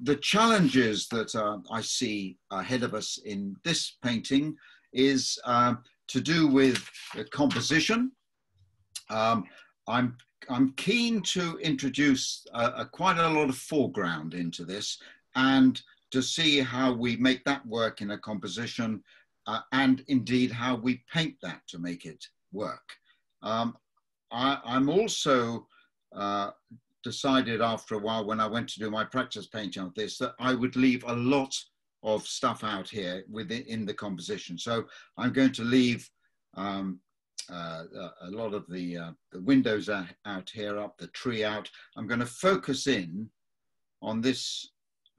the challenges that I see ahead of us in this painting is to do with the composition. I'm keen to introduce quite a lot of foreground into this and to see how we make that work in a composition and indeed how we paint that to make it work. I'm also decided after a while when I went to do my practice painting of this that I would leave a lot of stuff out here within the composition. So I'm going to leave a lot of the windows out here, up the tree out. I'm going to focus in on this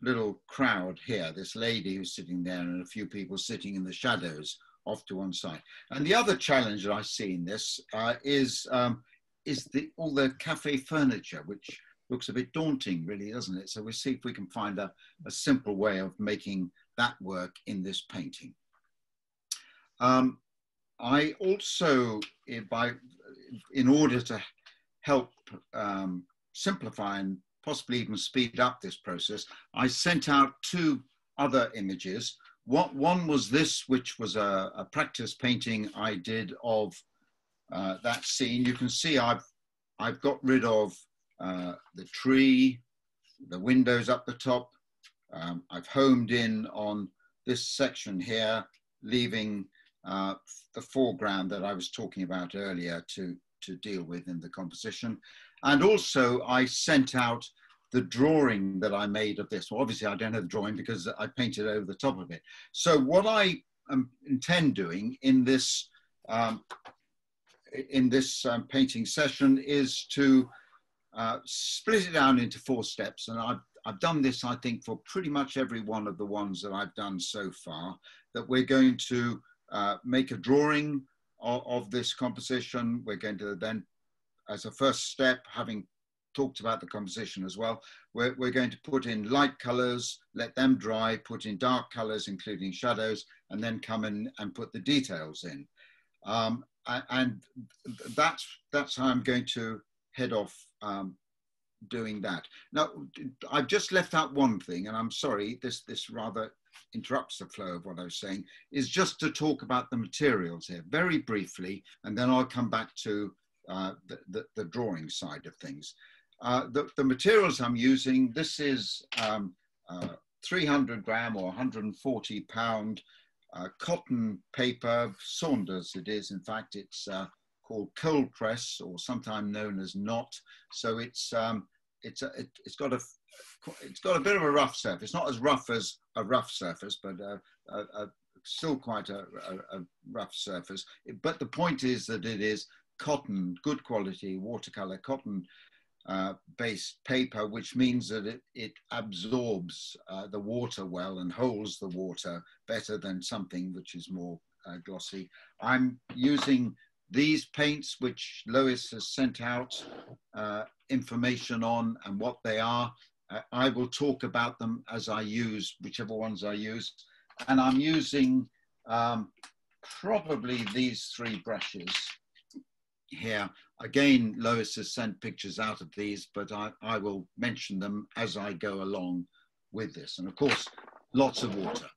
little crowd here, this lady who's sitting there and a few people sitting in the shadows off to one side. And the other challenge that I see in this is all the cafe furniture, which looks a bit daunting really, doesn't it? So we'll see if we can find a simple way of making that work in this painting. I also, in order to help simplify and possibly even speed up this process, I sent out two other images. One was this, which was a practice painting I did of that scene. You can see I've got rid of the tree, the windows up the top. I've homed in on this section here, leaving the foreground that I was talking about earlier to deal with in the composition. And also I sent out the drawing that I made of this. Well, obviously I don't have the drawing because I painted over the top of it. So what I intend doing in this painting session is to split it down into 4 steps. And I've done this, I think, for pretty much every one of the ones that I've done so far, that we're going to make a drawing of this composition. We're going to then, as a first step, having talked about the composition as well, we're going to put in light colors, let them dry, put in dark colors, including shadows, and then come in and put the details in. And that's how I'm going to head off doing that. Now, I've just left out one thing, and I'm sorry, this rather interrupts the flow of what I was saying, is just to talk about the materials here very briefly, and then I'll come back to the drawing side of things. The materials I'm using, this is 300 gram or 140 pound cotton paper, Saunders it is. In fact, it's called cold press, or sometimes known as knot. So it's got a bit of a rough surface, not as rough as a rough surface, but still quite a rough surface. But the point is that it is cotton, good quality watercolor cotton based paper, which means that it absorbs the water well and holds the water better than something which is more glossy. I'm using these paints, which Lois has sent out information on and what they are. I will talk about them as I use whichever ones I use. And I'm using probably these 3 brushes here. Again, Lois has sent pictures out of these, but I will mention them as I go along with this. And of course, lots of water,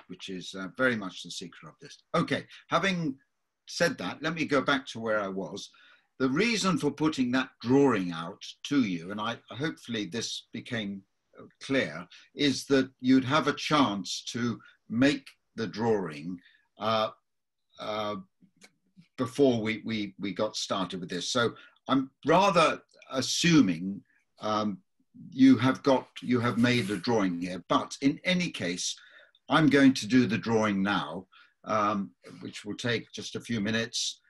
which is very much the secret of this. Okay, having said that, let me go back to where I was. The reason for putting that drawing out to you, and hopefully this became clear, is that you'd have a chance to make the drawing before we got started with this. So I'm rather assuming you have made a drawing here, but in any case, I'm going to do the drawing now, which will take just a few minutes.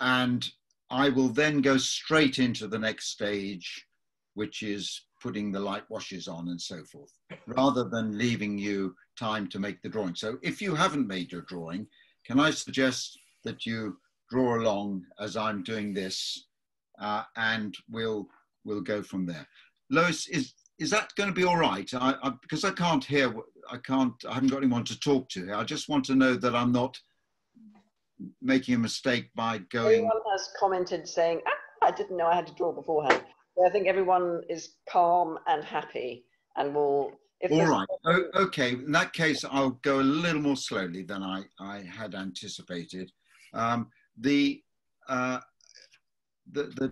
And I will then go straight into the next stage, which is putting the light washes on and so forth, rather than leaving you time to make the drawing. So if you haven't made your drawing, can I suggest that you draw along as I'm doing this, and we'll go from there. Lois, is that going to be all right? Because I can't hear, I haven't got anyone to talk to here. I just want to know that I'm not making a mistake by going. Everyone has commented saying, I didn't know I had to draw beforehand. So I think everyone is calm and happy. and we'll. If All there's right. Okay. In that case, I'll go a little more slowly than I had anticipated. The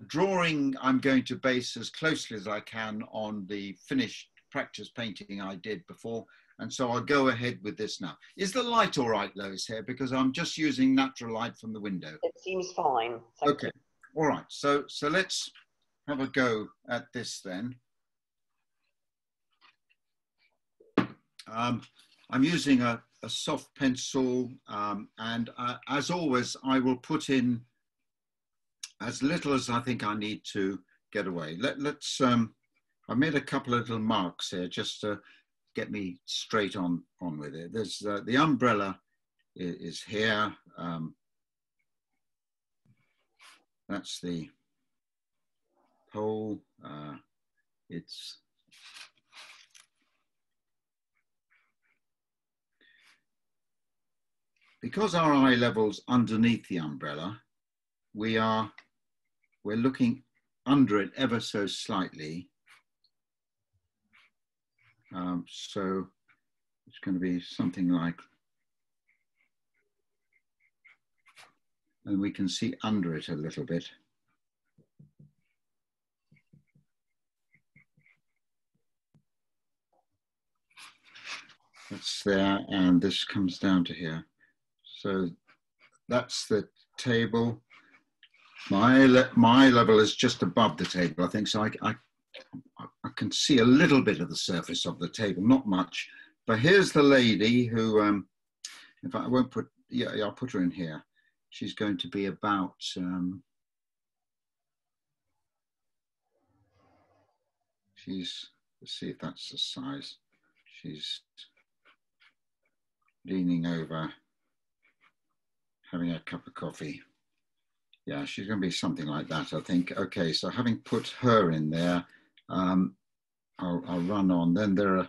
drawing I'm going to base as closely as I can on the finished practice painting I did before. And so I'll go ahead with this now. Is the light all right, Lois, here? Because I'm just using natural light from the window. It seems fine. Okay. All right. So let's have a go at this then. I'm using a soft pencil, and as always, I will put in as little as I think I need to get away. Let's. I made a couple of little marks here just to get me straight on with it. There's the umbrella is here. That's the pole. It's because our eye level's underneath the umbrella, we're looking under it ever so slightly. So it's going to be something like, and we can see under it a little bit. That's there, and this comes down to here. So that's the table. My level is just above the table, I think. So I can see a little bit of the surface of the table, not much. But here's the lady who, in fact, I won't put, yeah, I'll put her in here. She's going to be about, let's see if that's the size. She's leaning over, having a cup of coffee. Yeah, she's going to be something like that, I think. Okay, so having put her in there, I'll run on. Then there are,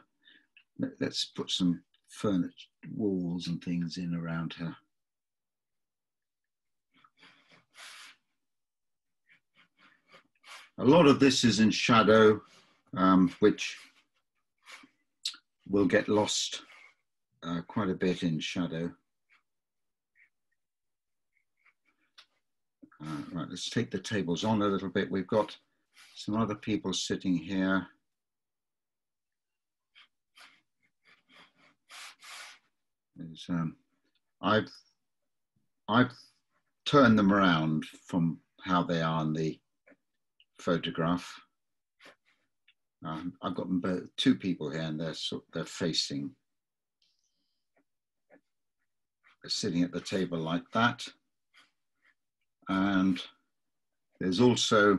let's put some furniture, walls and things in around her. A lot of this is in shadow, which will get lost quite a bit in shadow. Right, let's take the tables on a little bit. We've got some other people sitting here. I've turned them around from how they are in the photograph. I've got them both, two people here, and they're facing, they're sitting at the table like that. And there's a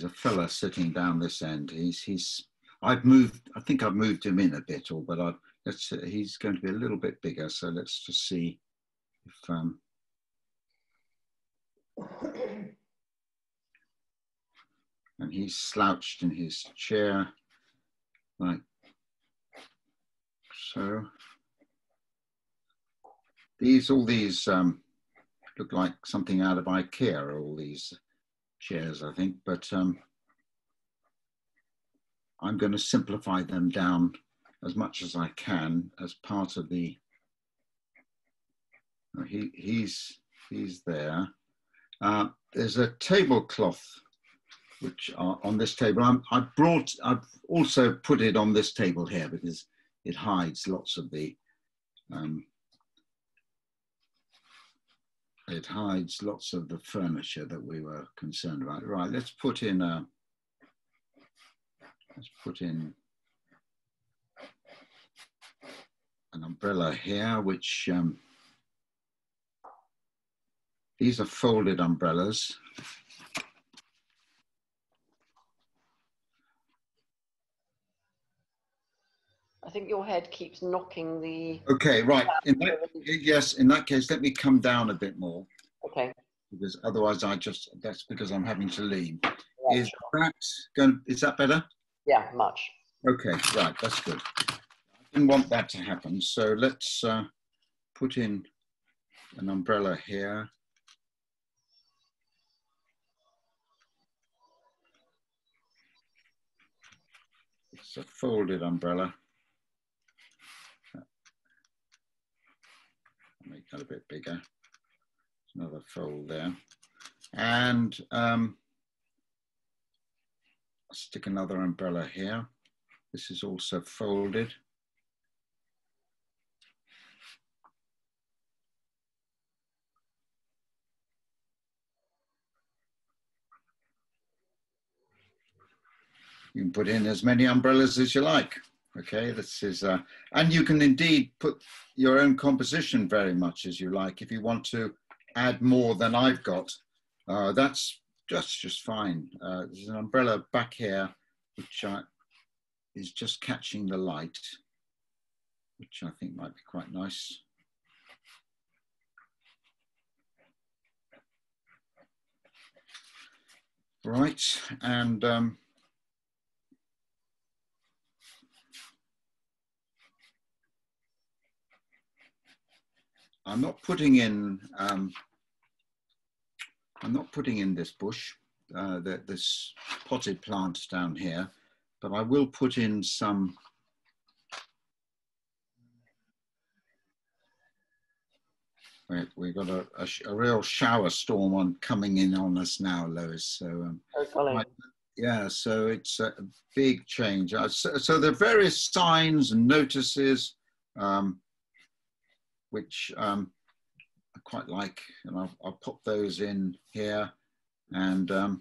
fella sitting down this end. I think I've moved him in a bit, but he's going to be a little bit bigger. So let's just see if, and he's slouched in his chair, like so. All these look like something out of IKEA, all these chairs, I think, but I'm going to simplify them down as much as I can as part of the, he's there. There's a tablecloth which are on this table. I've also put it on this table here because it hides lots of the, furniture that we were concerned about. Right, let's put in an umbrella here, which these are folded umbrellas. I think your head keeps knocking the... Okay, right. Yes, in that case, let me come down a bit more. Okay. Because otherwise that's because I'm having to lean. Yeah, Is that better? Yeah, much. Okay, right, that's good. I didn't want that to happen. So let's put in an umbrella here. It's a folded umbrella. Make that a bit bigger. Another fold there. And I'll stick another umbrella here. This is also folded. You can put in as many umbrellas as you like. Okay, this is, and you can indeed put your own composition very much as you like. If you want to add more than I've got, that's just fine. There's an umbrella back here, which is just catching the light, which I think might be quite nice. Right, and I'm not putting in this bush, this potted plant down here, but I will put in some. We've got a real shower storm coming in on us now, Lois. So yeah, so it's a big change. So there are various signs and notices, which I quite like, and I'll pop those in here. And I'm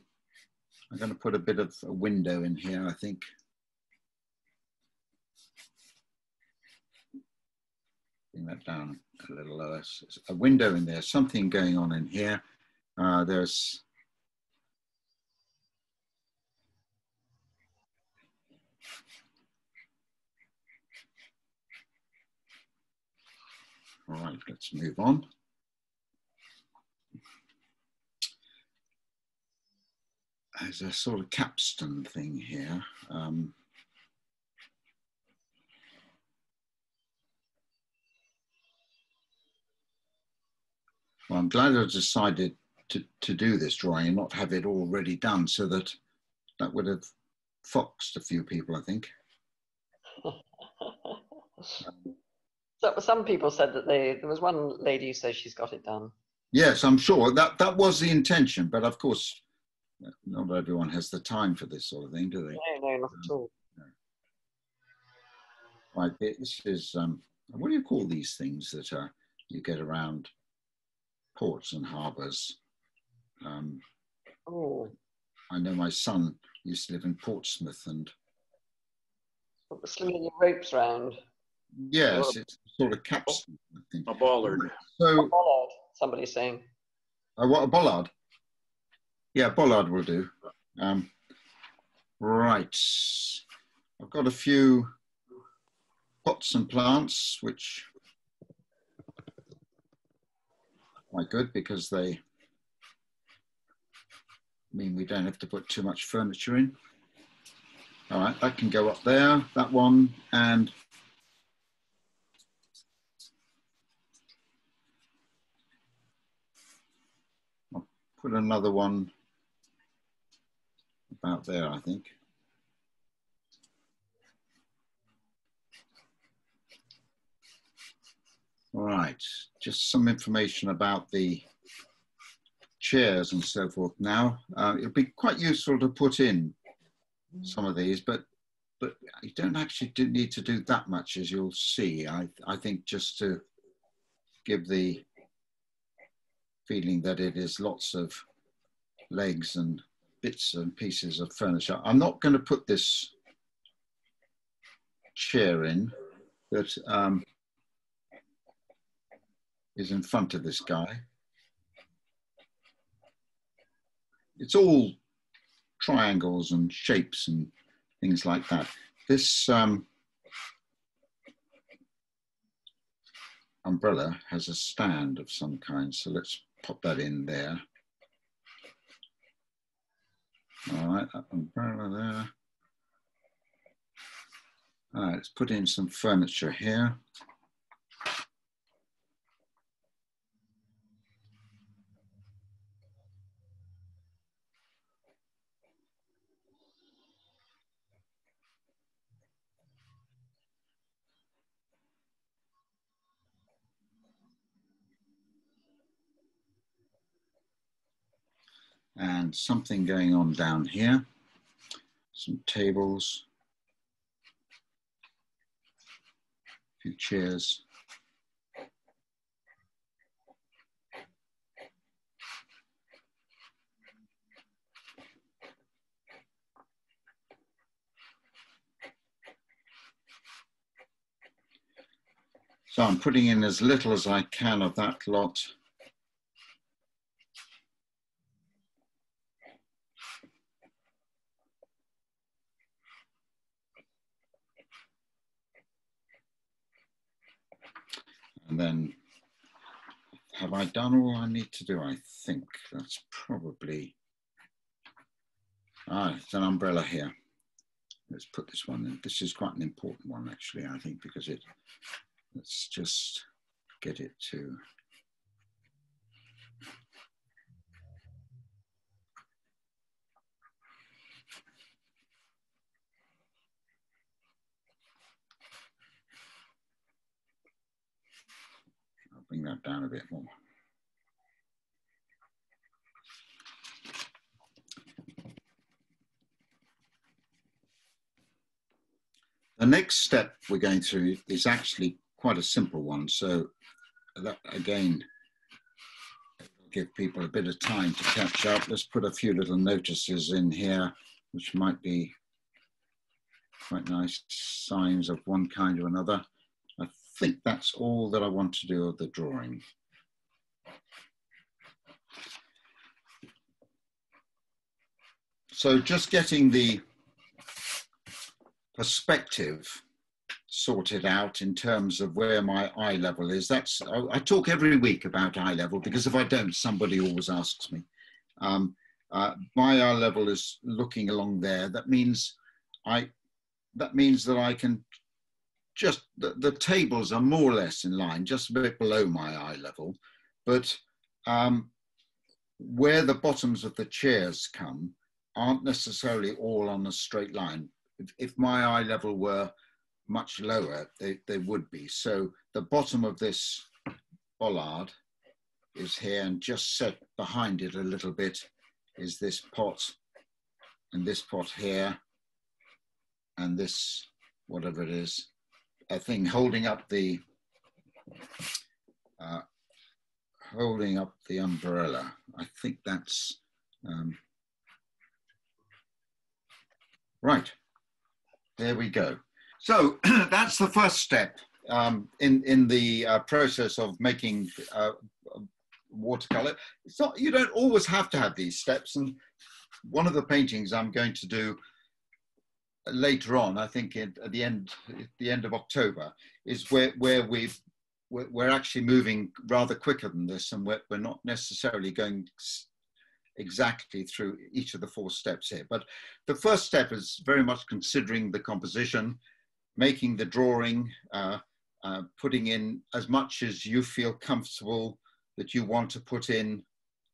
going to put a bit of a window in here, I think. Bring that down a little lower. So a window in there, something going on in here. There's all right, let's move on. There's a sort of capstan thing here. Well, I'm glad I decided to do this drawing and not have it already done, so that would have foxed a few people, I think. So some people said that there was one lady who says she's got it done. Yes, I'm sure that was the intention, but of course, not everyone has the time for this sort of thing, do they? No, not at all. No. Right, this is, what do you call these things that you get around ports and harbours? Oh. I know my son used to live in Portsmouth, and slinging your ropes round. Yes, it's sort of capstan, I think. A bollard. So, a bollard, somebody's saying. What, a bollard? Yeah, bollard will do. Right. I've got a few pots and plants, which are quite good because they mean we don't have to put too much furniture in. All right, that can go up there, that one, and I'll put another one about there, I think. All right, just some information about the chairs and so forth now. It'll be quite useful to put in some of these, but you don't actually need to do that much, as you'll see. I think just to give the feeling that it is lots of legs and bits and pieces of furniture. I'm not going to put this chair in that is in front of this guy. It's all triangles and shapes and things like that. This umbrella has a stand of some kind, so let's pop that in there. All right, that umbrella there. All right, let's put in some furniture here. and something going on down here. Some tables, a few chairs. So I'm putting in as little as I can of that lot. And then, have I done all I need to do? I think that's probably, it's an umbrella here. Let's put this one in. This is quite an important one, actually, I think, because let's just get it to. I'll bring that down a bit more. The next step we're going through is actually quite a simple one. So that, again, will give people a bit of time to catch up. Let's put a few little notices in here, which might be quite nice signs of one kind or another. I think that's all that I want to do of the drawing. So just getting the perspective sorted out in terms of where my eye level is. I talk every week about eye level, because if I don't, somebody always asks me. My eye level is looking along there. That means that I can just, the tables are more or less in line, just a bit below my eye level, but where the bottoms of the chairs come aren't necessarily all on a straight line. If my eye level were much lower, they would be. So the bottom of this bollard is here, and just set behind it a little bit is this pot, and this pot here, and this, whatever it is, a thing holding up the umbrella. I think that's right. There we go. So that's the first step in the process of making watercolor. It's not, you don't always have to have these steps. And one of the paintings I'm going to do later on, I think at the end of October, is where we're actually moving rather quicker than this, and we're not necessarily going exactly through each of the 4 steps here. But the first step is very much considering the composition, making the drawing, putting in as much as you feel comfortable that you want to put in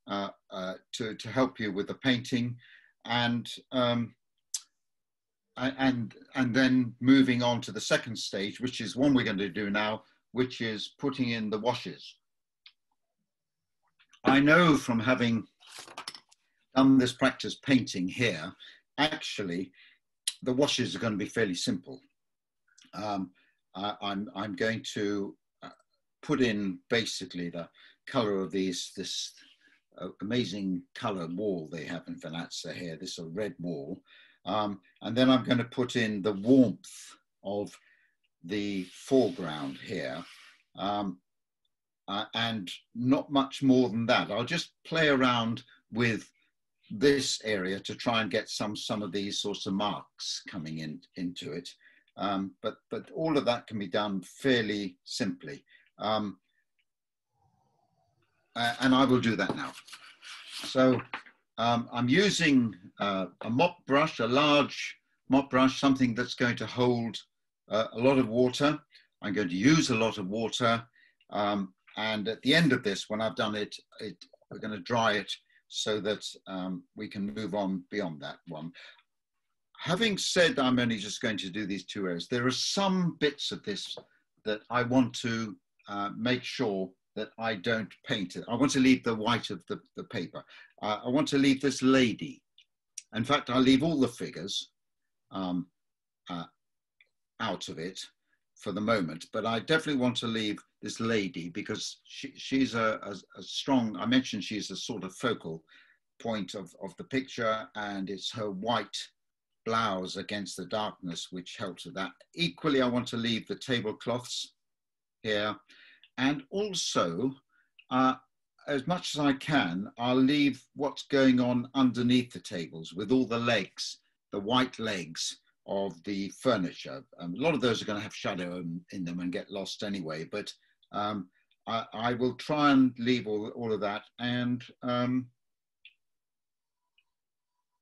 to help you with the painting, and then moving on to the second stage, which is one we're going to do now, which is putting in the washes. I know from having done this practice painting here, actually, the washes are going to be fairly simple. I'm going to put in basically the color of this amazing color wall they have in Vernazza here, this red wall. And then I'm going to put in the warmth of the foreground here. And not much more than that. I'll just play around with this area to try and get some of these sorts of marks coming into it. But all of that can be done fairly simply. And I will do that now. So I'm using a mop brush, a large mop brush, something that's going to hold a lot of water. I'm going to use a lot of water. And at the end of this, when I've done it, we're going to dry it so that we can move on beyond that one. Having said I'm only just going to do these 2 areas, there are some bits of this that I want to make sure that I don't paint it. I want to leave the white of the paper. I want to leave this lady. In fact, I'll leave all the figures out of it for the moment, but I definitely want to leave this lady because she's a strong, I mentioned she's a sort of focal point of the picture, and it's her white blouse against the darkness which helps with that. Equally, I want to leave the tablecloths here, and also as much as I can, I'll leave what's going on underneath the tables with all the legs, the white legs of the furniture. A lot of those are going to have shadow in them and get lost anyway, but I will try and leave all of that, and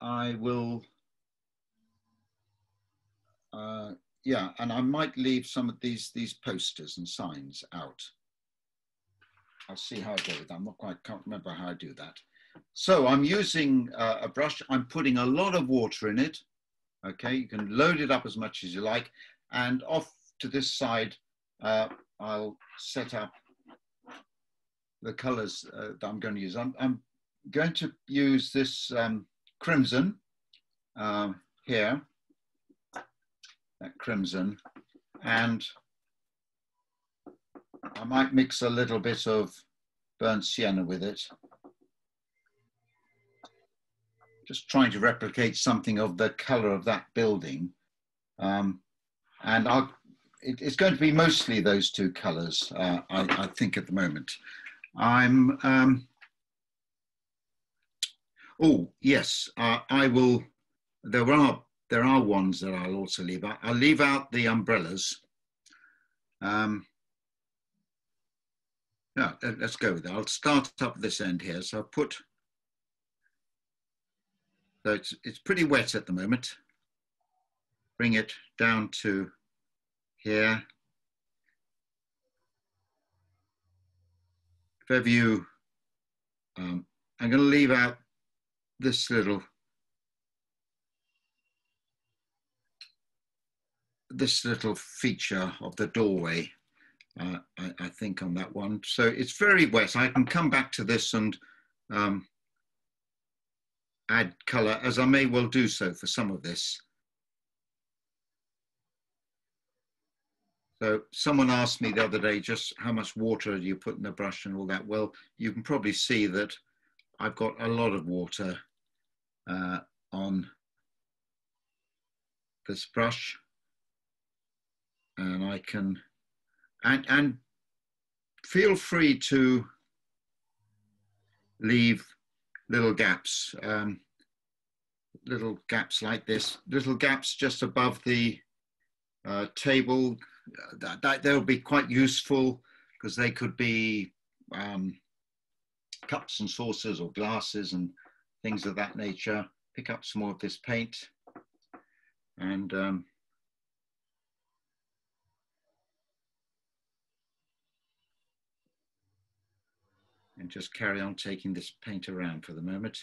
I will, yeah, and I might leave some of these posters and signs out. I'll see how I go with that. Can't remember how I do that. So I'm using a brush. I'm putting a lot of water in it. Okay, you can load it up as much as you like. And off to this side, I'll set up the colors that I'm going to use. I'm going to use this crimson here, that crimson, and I might mix a little bit of burnt sienna with it. Just trying to replicate something of the color of that building. And it's going to be mostly those two colors, I think at the moment. Oh, yes, I will, there are ones that I'll also leave out. I'll leave out the umbrellas. Yeah, let's go with that. I'll start up this end here. So I'll put, so it's pretty wet at the moment. Bring it down to here. If ever you, I'm going to leave out this little feature of the doorway. I think on that one. So it's very wet. I can come back to this and add color, as I may well do so for some of this. So someone asked me the other day just how much water do you put in the brush and all that. Well, you can probably see that I've got a lot of water on this brush, and I can, and feel free to leave little gaps like this, little gaps just above the table. They'll be quite useful because they could be cups and saucers or glasses and things of that nature. Pick up some more of this paint and just carry on taking this paint around for the moment.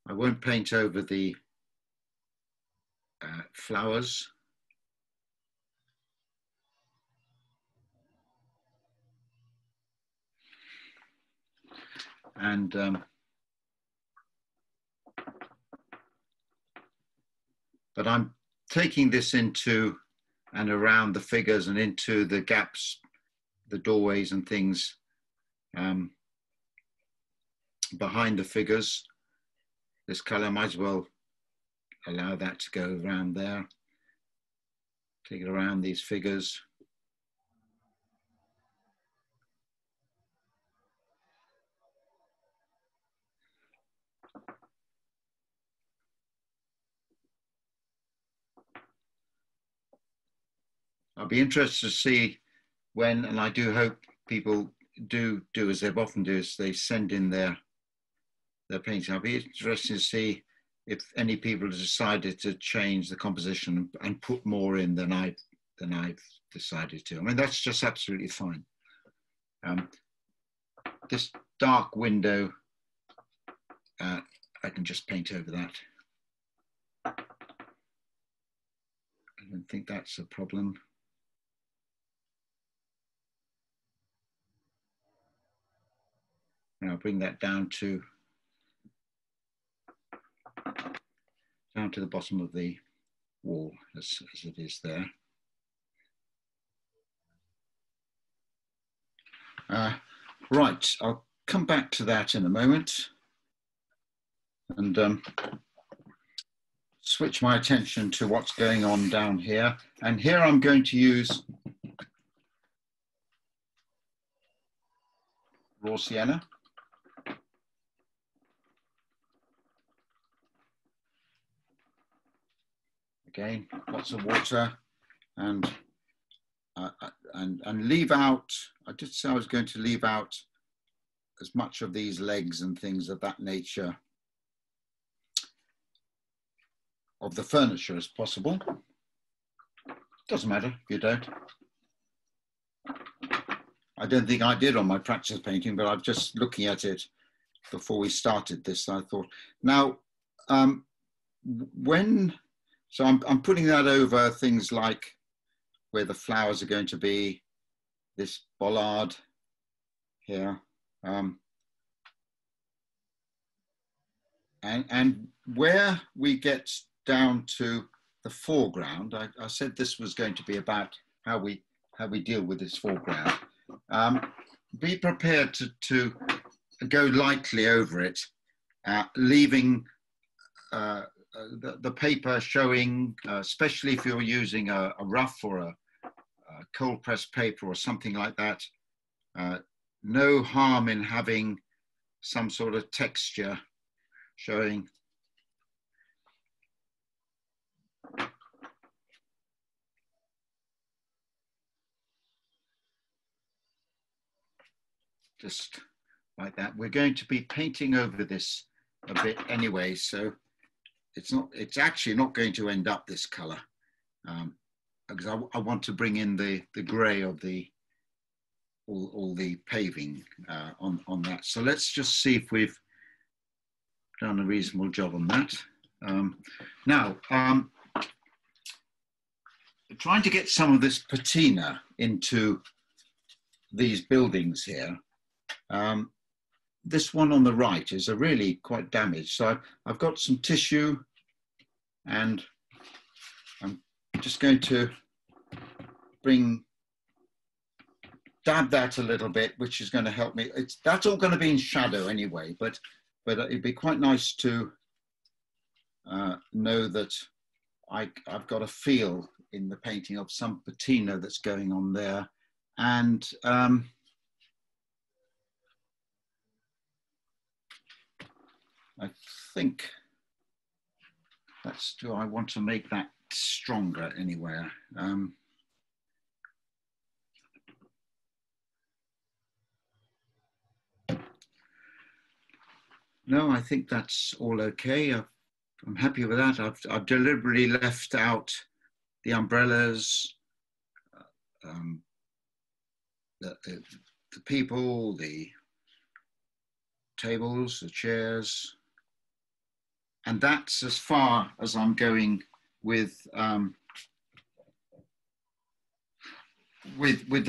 I won't paint over the flowers. And but I'm taking this into and around the figures and into the gaps, the doorways and things behind the figures. This color might as well allow that to go around there. Take it around these figures. I'll be interested to see when, and I do hope people do as they've often do, is they send in their painting. I'll be interested to see if any people have decided to change the composition and put more in than I've decided to. I mean, that's just absolutely fine. This dark window, I can just paint over that. I don't think that's a problem. Now I'll bring that down to the bottom of the wall as it is there. Right, I'll come back to that in a moment and switch my attention to what's going on down here. And here I'm going to use raw sienna. Again, lots of water and leave out, I did say I was going to leave out as much of these legs and things of that nature of the furniture as possible. Doesn't matter if you don't. I don't think I did on my practice painting, but I'm just looking at it before we started this. I thought, now, so I'm putting that over things like where the flowers are going to be, this bollard here, and where we get down to the foreground, I said this was going to be about how we deal with this foreground. Be prepared to go lightly over it, leaving the paper showing, especially if you're using a rough or a cold pressed paper or something like that. No harm in having some sort of texture showing. Just like that. We're going to be painting over this a bit anyway, so it's actually not going to end up this color, because I want to bring in the gray of all the paving on that. So let's just see if we've done a reasonable job on that. Now, trying to get some of this patina into these buildings here. This one on the right is really quite damaged. So I've got some tissue and I'm just going to dab that a little bit, which is going to help me. That's all going to be in shadow anyway, but it'd be quite nice to know that I've got a feel in the painting of some patina that's going on there. And I think do I want to make that stronger anywhere? No, I think that's all okay. I'm happy with that. I've deliberately left out the umbrellas, the people, the tables, the chairs, and that's as far as I'm going with the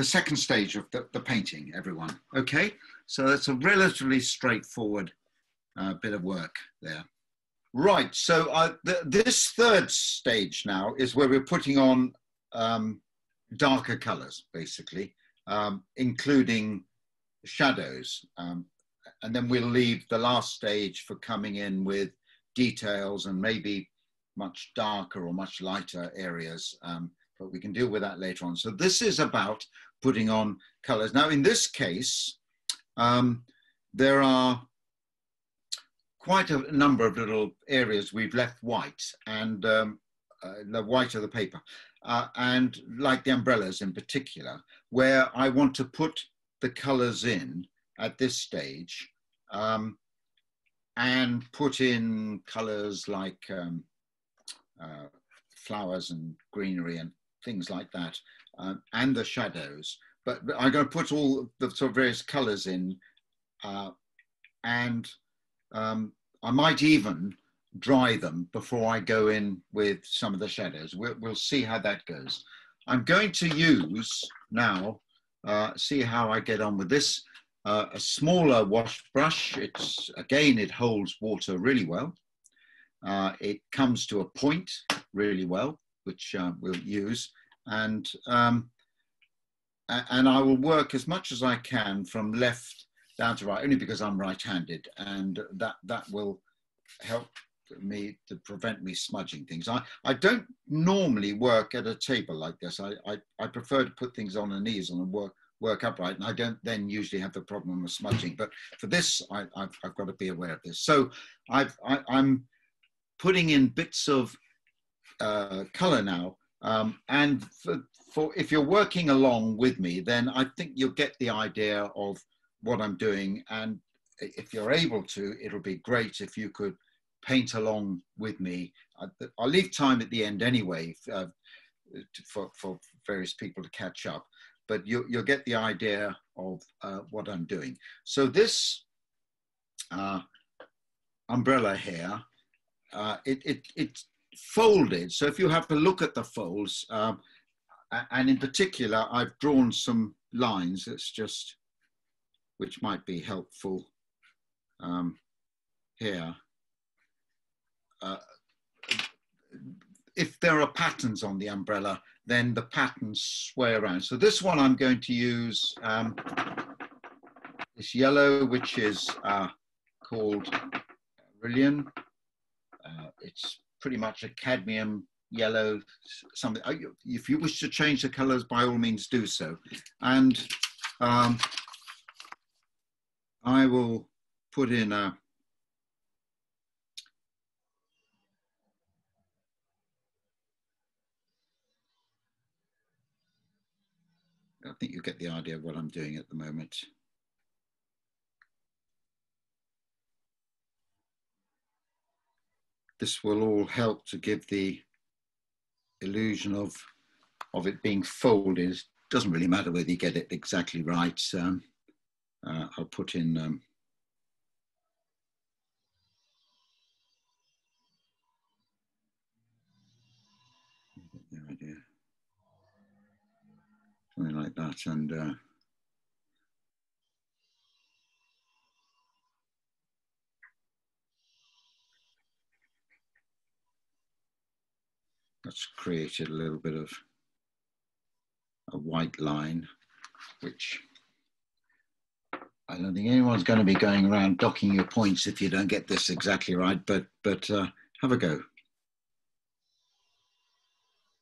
second stage of the painting, everyone. Okay, so that's a relatively straightforward bit of work there. Right, so this third stage now is where we're putting on darker colors, basically, including shadows. And then we'll leave the last stage for coming in with details and maybe much darker or much lighter areas, but we can deal with that later on. So this is about putting on colors. Now, in this case, there are quite a number of little areas we've left white, and the white of the paper, and like the umbrellas in particular, where I want to put the colors in at this stage, and put in colors like flowers and greenery and things like that, and the shadows. But I'm going to put all the sort of various colors in, and I might even dry them before I go in with some of the shadows. We'll see how that goes. I'm going to use now, see how I get on with this. a smaller wash brush. It holds water really well. It comes to a point really well, which we'll use. And I will work as much as I can from left down to right, only because I'm right-handed, and that will help me to prevent me smudging things. I don't normally work at a table like this. I prefer to put things on an easel and work upright, and I don't then usually have the problem of smudging. But for this, I've got to be aware of this. So I'm putting in bits of color now, and for if you're working along with me, then I think you'll get the idea of what I'm doing. And if you're able to, it'll be great if you could paint along with me. I'll leave time at the end anyway for various people to catch up, but you'll get the idea of what I'm doing. So this umbrella here, it's folded. So if you have to look at the folds, and in particular, I've drawn some lines which might be helpful here. If there are patterns on the umbrella, then the patterns sway around. So this one I'm going to use this yellow, which is called Brilliant. It's pretty much a cadmium yellow, something. If you wish to change the colors, by all means do so. And I will put in a I think you get the idea of what I'm doing at the moment. This will all help to give the illusion of it being folded. It doesn't really matter whether you get it exactly right. I'll put in the idea, something like that, and that's created a little bit of a white line, which I don't think anyone's going to be going around docking your points if you don't get this exactly right, but have a go.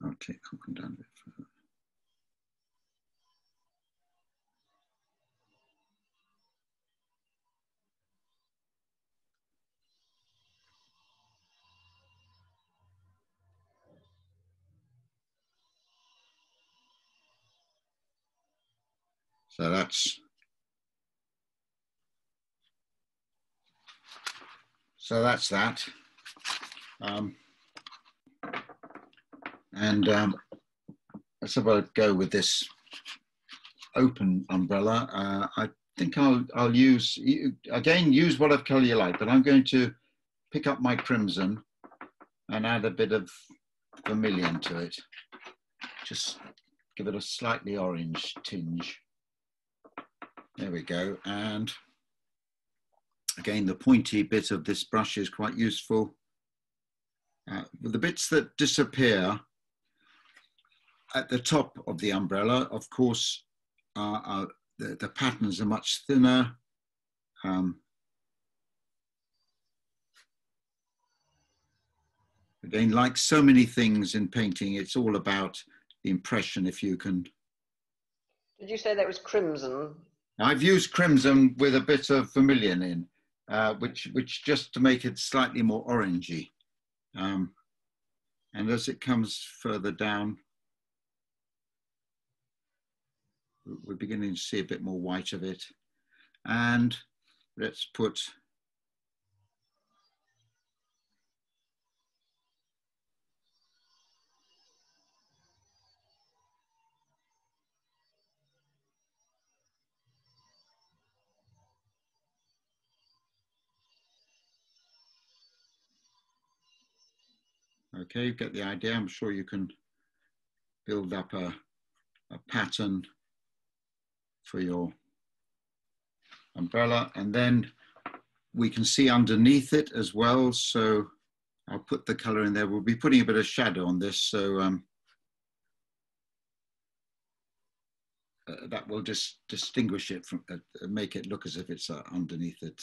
I'll take that one down a bit further. So that's that. Let's have a go with this open umbrella. I think I'll use whatever color you like, but I'm going to pick up my crimson and add a bit of vermilion to it. Just give it a slightly orange tinge. There we go. And again, the pointy bit of this brush is quite useful. The bits that disappear at the top of the umbrella, of course, the patterns are much thinner. Again, like so many things in painting, it's all about the impression, if you can. Did you say that was crimson? I've used crimson with a bit of vermilion in, which just to make it slightly more orangey. And as it comes further down, we're beginning to see a bit more white of it. And let's put okay, you get the idea. I'm sure you can build up a pattern for your umbrella, and then we can see underneath it as well. So I'll put the color in there. We'll be putting a bit of shadow on this, so that will just distinguish it from, make it look as if it's underneath it.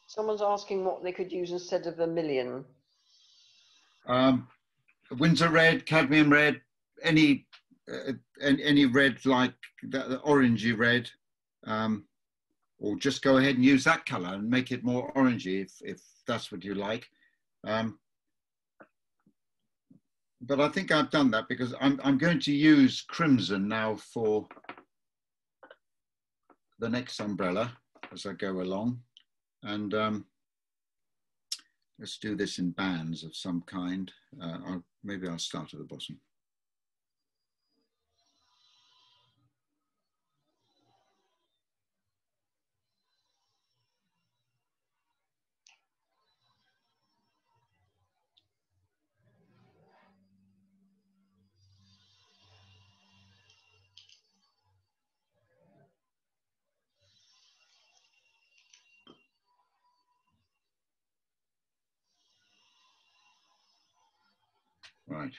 Someone's asking what they could use instead of vermilion. Windsor red, cadmium red, any red like that, the orangey red, or just go ahead and use that color and make it more orangey if that's what you like. But I think I've done that because I'm going to use crimson now for the next umbrella as I go along. And let's do this in bands of some kind. Maybe I'll start at the bottom. Right.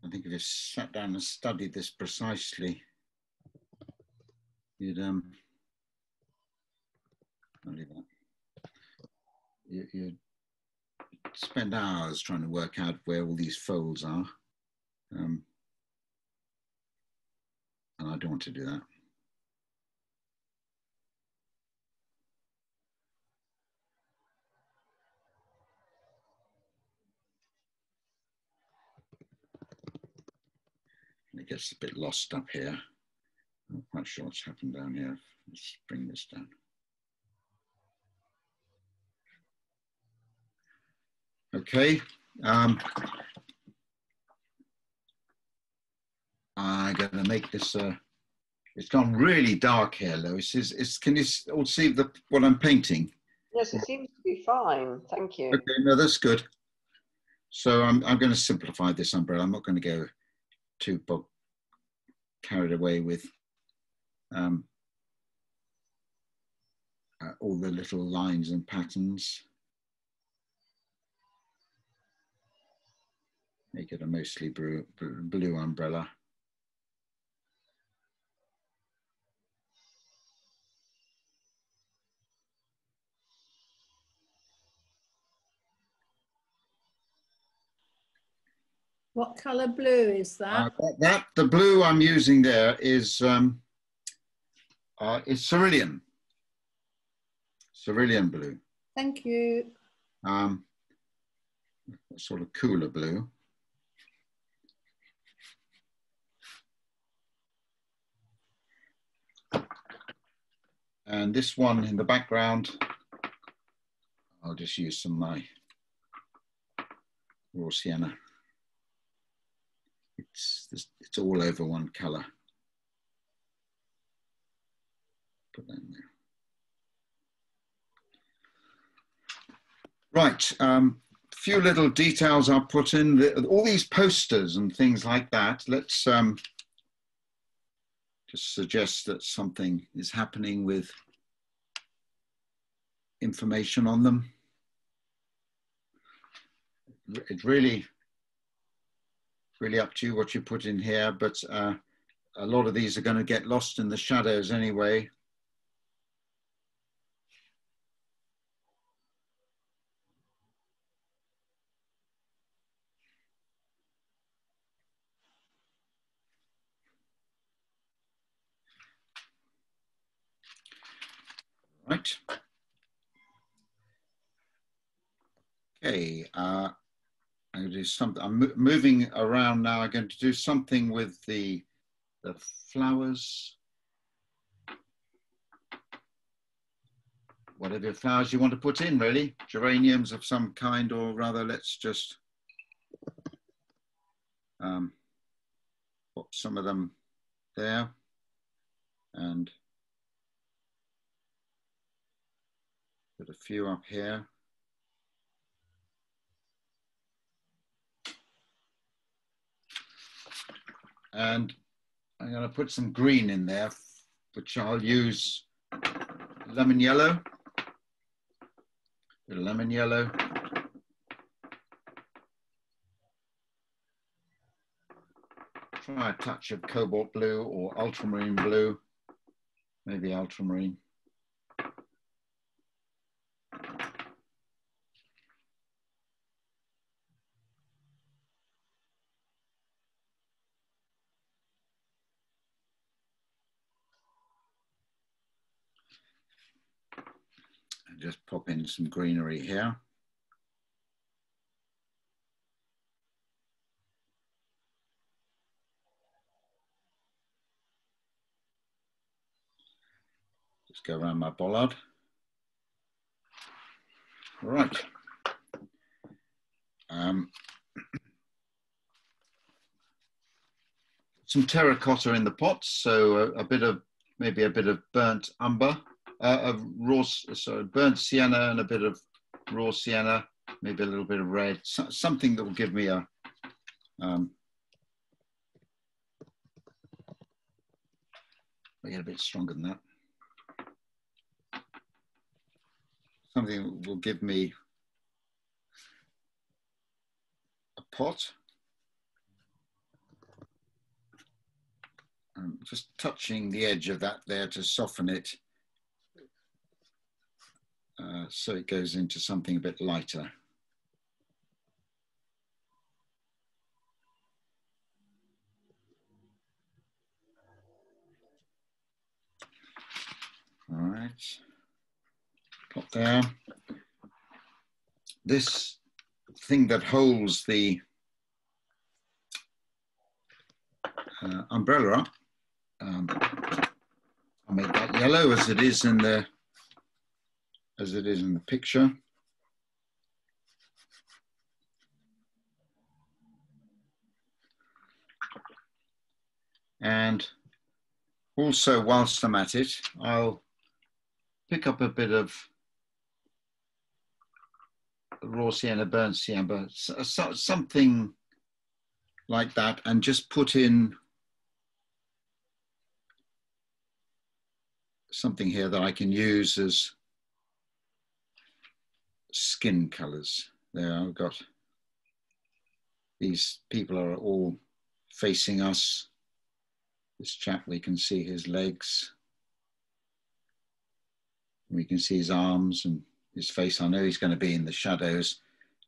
I think if you sat down and studied this precisely, you'd you'd spend hours trying to work out where all these folds are, and I don't want to do that. It gets a bit lost up here. I'm not quite sure what's happened down here. Let's bring this down. Okay. I'm going to make this. It's gone really dark here, Lois. Can you all see what I'm painting? Yes, it seems to be fine. Thank you. Okay, no, that's good. So I'm going to simplify this umbrella. I'm not going to go too carried away with all the little lines and patterns. Make it a mostly blue umbrella. What colour blue is that? The blue I'm using there is cerulean blue. Thank you. Sort of cooler blue. And this one in the background, I'll just use some of my raw sienna. It's all over one color. Put that in there. Right, few little details I'll put in. All these posters and things like that. Let's just suggest that something is happening with information on them. It's really up to you what you put in here, but a lot of these are going to get lost in the shadows anyway. Right. Okay. I'm going to do something. I'm moving around now. I'm going to do something with the flowers. whatever flowers you want to put in, really. Geraniums of some kind, or rather, let's just put some of them there, and put a few up here. And I'm going to put some green in there, which I'll use lemon yellow. Bit of lemon yellow. Try a touch of cobalt blue or ultramarine blue, maybe ultramarine. And just pop in some greenery here. Just go around my bollard. All right. Some terracotta in the pot, so maybe a bit of burnt umber, burnt sienna and a bit of raw sienna, maybe a little bit of red, something that will give me a I get a bit stronger than that. Something that will give me a pot. I'm just touching the edge of that there to soften it, so it goes into something a bit lighter. All right, pop there. This thing that holds the umbrella up, I'll make that yellow as it is in the picture. And also, whilst I'm at it, I'll pick up a bit of raw sienna, burnt sienna, something like that, and just put in something here that I can use as skin colors. There, I've got these people are all facing us. This chap, we can see his legs. We can see his arms and his face. I know he's going to be in the shadows,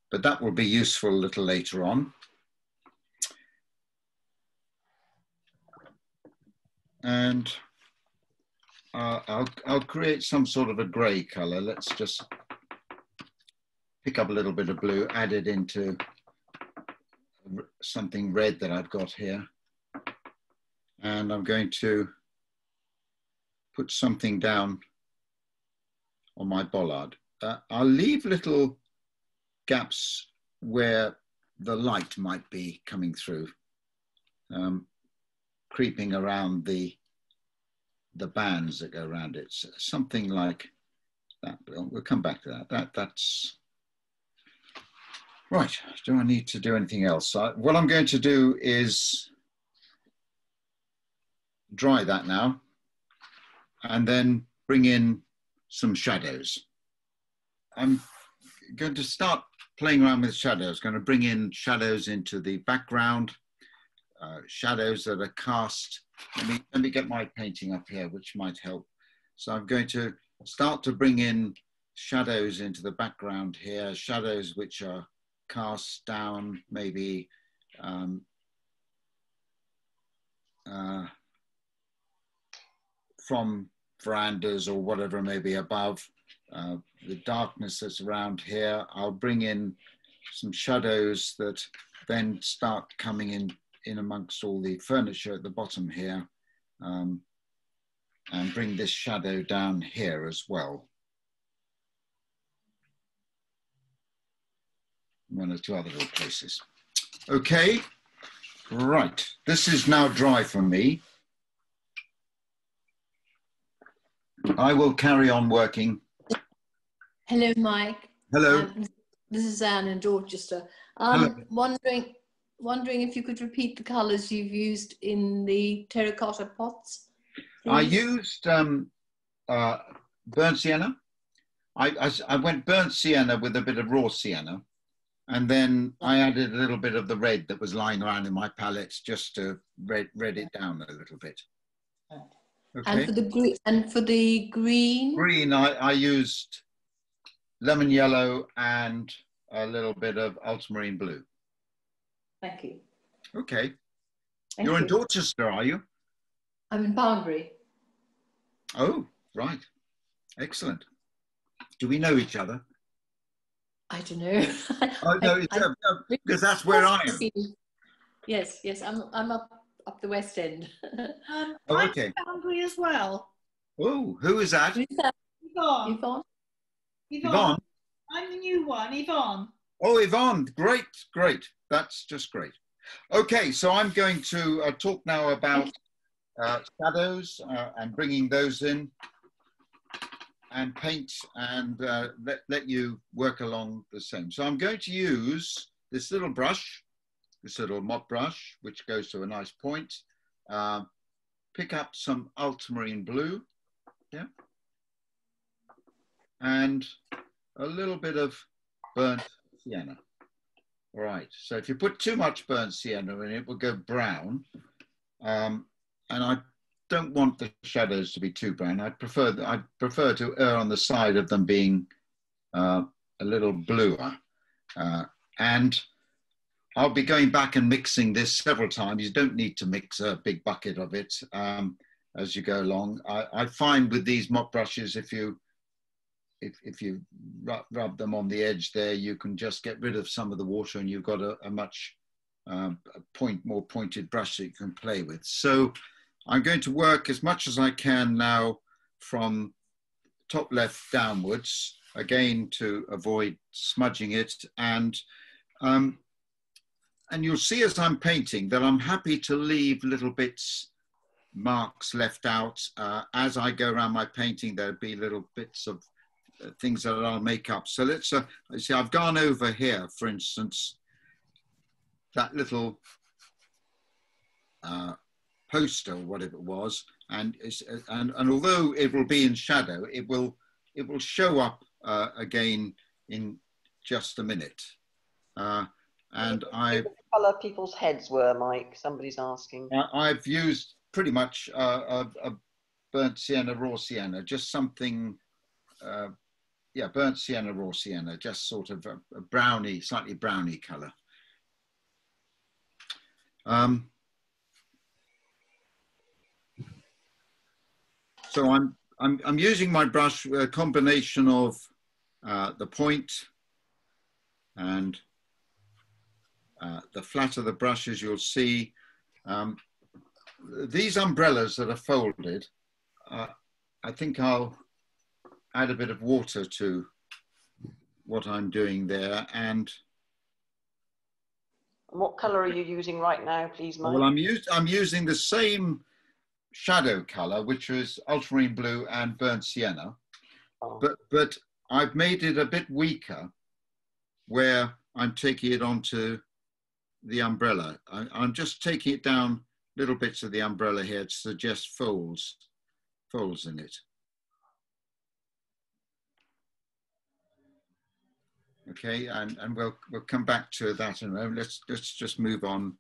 but that will be useful a little later on. And I'll create some sort of a grey color. Let's just pick up a little bit of blue, add it into something red that I've got here. And I'm going to put something down on my bollard. I'll leave little gaps where the light might be coming through, creeping around the bands that go around it. So something like that. We'll come back to that. That's right. Do I need to do anything else? What I'm going to do is dry that now, and then bring in some shadows. I'm going to start playing around with shadows, going to bring in shadows into the background, shadows that are cast. Let me get my painting up here, which might help. So I'm going to start to bring in shadows into the background here, shadows which are cast down, maybe from verandas or whatever may be above. The darkness that's around here, I'll bring in some shadows that then start coming in amongst all the furniture at the bottom here, and bring this shadow down here as well. one or two other little places. Okay, right. This is now dry for me. I will carry on working. Hello, Mike. Hello. This is Anne in Dorchester. Hello. Wondering if you could repeat the colours you've used in the terracotta pots. I please. used burnt sienna. I went burnt sienna with a bit of raw sienna, and then I added a little bit of the red that was lying around in my palettes just to red it down a little bit. Okay. And for the green? Green, I used lemon yellow and a little bit of ultramarine blue. Thank you. Okay. Thank You're in you. Dorchester, are you? I'm in Boundary. Oh, right. Excellent. Do we know each other? I don't know. Oh, no, because that's where I am. Yes, I'm up the West End. Oh, I'm okay. from Boundary as well. Oh, who is that? Who's that? Yvonne. Yvonne? Yvonne? I'm the new one, Yvonne. Oh, Yvonne, great, great. That's just great. Okay, so I'm going to talk now about shadows and bringing those in, and paint, and let you work along the same. So I'm going to use this little brush, this little mop brush, which goes to a nice point. Pick up some ultramarine blue, yeah, and a little bit of burnt sienna. All right, so if you put too much burnt sienna in, it will go brown. And I don't want the shadows to be too brown. I'd prefer to err on the side of them being a little bluer. And I'll be going back and mixing this several times. You don't need to mix a big bucket of it as you go along. I find with these mop brushes, if you rub them on the edge there, you can just get rid of some of the water, and you've got a much more pointed brush that you can play with. So I'm going to work as much as I can now from top left downwards, again to avoid smudging it. And you'll see as I'm painting that I'm happy to leave little bits, marks left out. As I go around my painting, there'll be little bits of things that I'll make up. So let's see, I've gone over here, for instance, that little poster, whatever it was, and although it will be in shadow, it will show up again in just a minute. And what colour people's heads were, Mike? Somebody's asking. I've used pretty much a burnt sienna, raw sienna, just something. Yeah, burnt sienna, raw sienna, just sort of a browny, slightly browny colour. So I'm using my brush, a combination of the point and the flat of the brush, as you'll see. These umbrellas that are folded, I think I'll add a bit of water to what I'm doing there. And what colour are you using right now, please, Mike? well, I'm using the same shadow colour, which is ultramarine blue and burnt sienna, but I've made it a bit weaker where I'm taking it onto the umbrella. I'm just taking it down little bits of the umbrella here to suggest folds in it. Okay, and we'll come back to that in a moment. Let's just move on.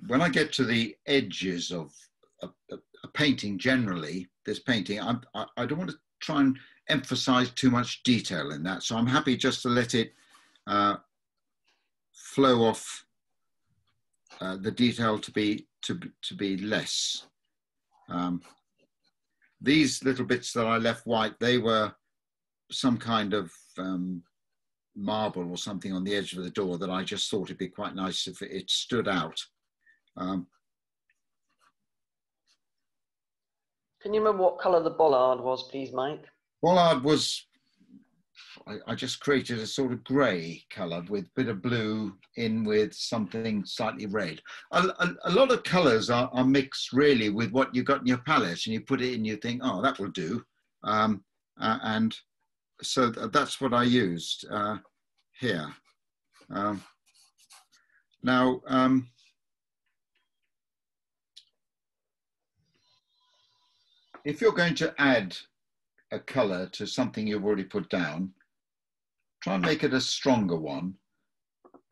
When I get to the edges of a painting, generally, this painting, I don't want to try and emphasize too much detail in that. So I'm happy just to let it flow off the detail to be less. These little bits that I left white, they were some kind of marble or something on the edge of the door that I just thought it'd be quite nice if it stood out. Can you remember what colour the bollard was, please, Mike? Bollard was, I just created a sort of grey colour with a bit of blue in with something slightly red. A lot of colours are mixed really with what you got in your palette, and you put it in, you think, oh, that will do. And so that's what I used here. Now, if you're going to add a colour to something you've already put down, try and make it a stronger one,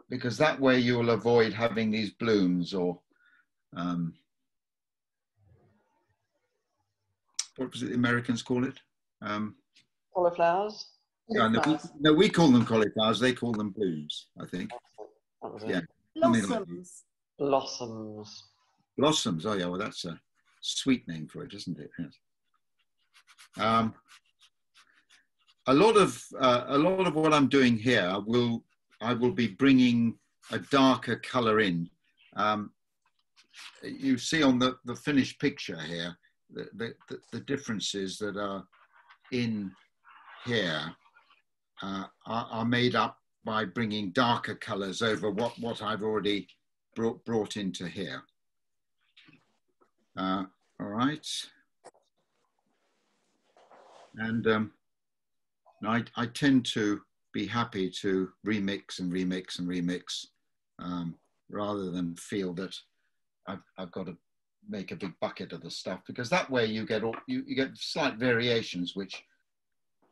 because that way you will avoid having these blooms or what was it the Americans call it? Cauliflowers? No, we call them cauliflowers, they call them blooms, I think. That was it. Yeah. Blossoms. Blossoms. Blossoms, oh yeah, well that's a sweet name for it, isn't it? Yes. A lot of what I'm doing here, I will be bringing a darker colour in. You see on the finished picture here, the differences that are in here are made up by bringing darker colours over what I've already brought into here. All right. And I tend to be happy to remix and remix and remix rather than feel that I've got to make a big bucket of the stuff, because that way you get slight variations which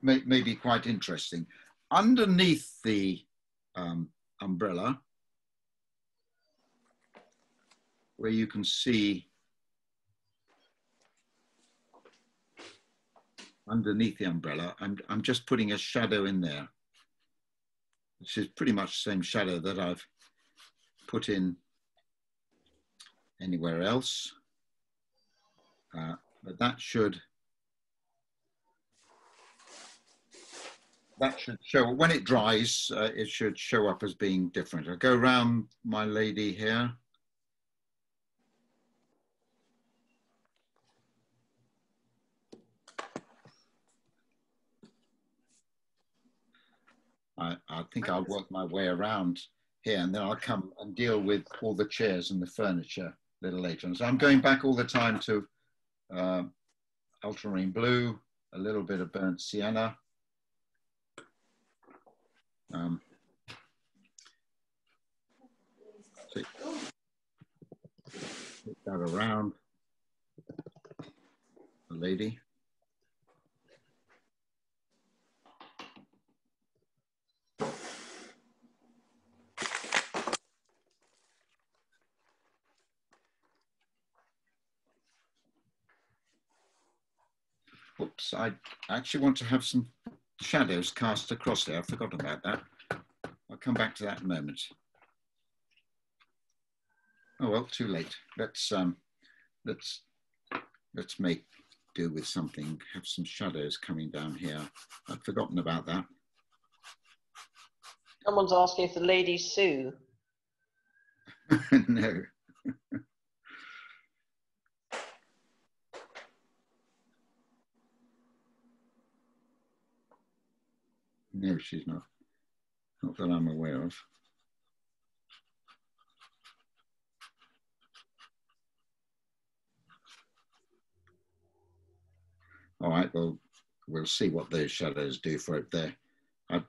may be quite interesting. Underneath the umbrella, where you can see underneath the umbrella, I'm just putting a shadow in there, which is pretty much the same shadow that I've put in anywhere else. But that should show, when it dries, it should show up as being different. I'll go around my lady here. I think I'll work my way around here, and then I'll come and deal with all the chairs and the furniture a little later on. So I'm going back all the time to ultramarine blue, a little bit of burnt sienna. Take that around the lady. Oops, I actually want to have some shadows cast across there. I forgot about that. I'll come back to that in a moment. Oh well, too late. Let's make do with something. Have some shadows coming down here. I'd forgotten about that. Someone's asking if the ladies sue. No. No, she's not. Not that I'm aware of. All right, well, we'll see what those shadows do for it there. I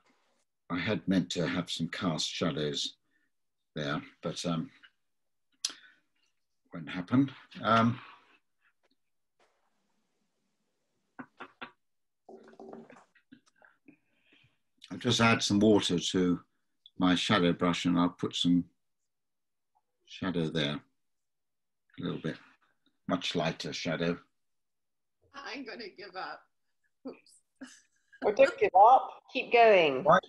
had meant to have some cast shadows there, but won't happen. I'll just add some water to my shadow brush and I'll put some shadow there, a little bit, much lighter shadow. I'm going to give up. Oops. Oh, don't give up. Keep going. Right.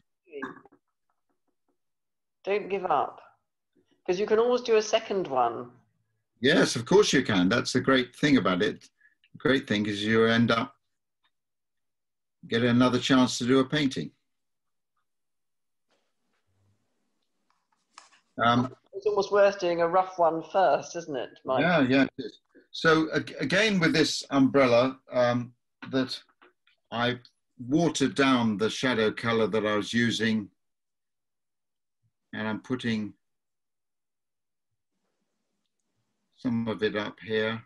Don't give up. Because you can always do a second one. Yes, of course you can. That's the great thing about it. The great thing is you end up getting another chance to do a painting. It's almost worth doing a rough one first, isn't it, Mike? Yeah, yeah. It is. So again, with this umbrella, that I watered down the shadow color that I was using, and I'm putting some of it up here.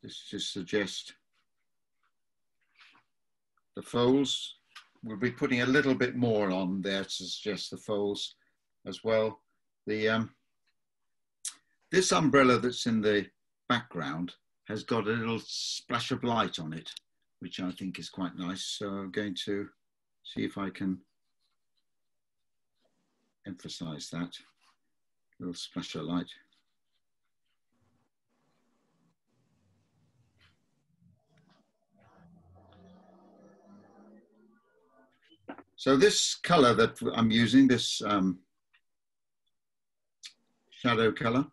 This just suggests the folds. We'll be putting a little bit more on there to suggest the folds as well. The this umbrella that's in the background has got a little splash of light on it, which I think is quite nice. So I'm going to see if I can emphasize that little splash of light. So this color that I'm using, this shadow color,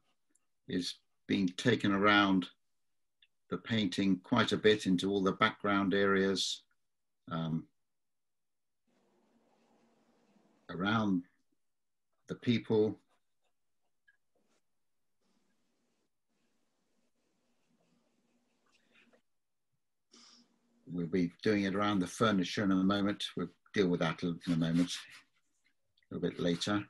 is being taken around the painting quite a bit into all the background areas, around the people. We'll be doing it around the furniture in a moment. We'll deal with that in a moment, a little bit later.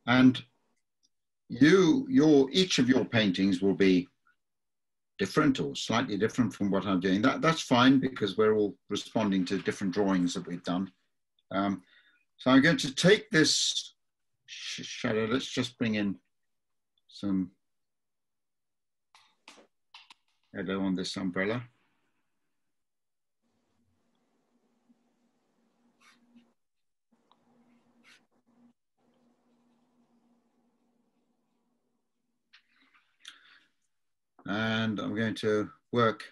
And each of your paintings will be different or slightly different from what I'm doing. That's fine, because we're all responding to different drawings that we've done. So I'm going to take this shadow. Let's just bring in some yellow on this umbrella. And I'm going to work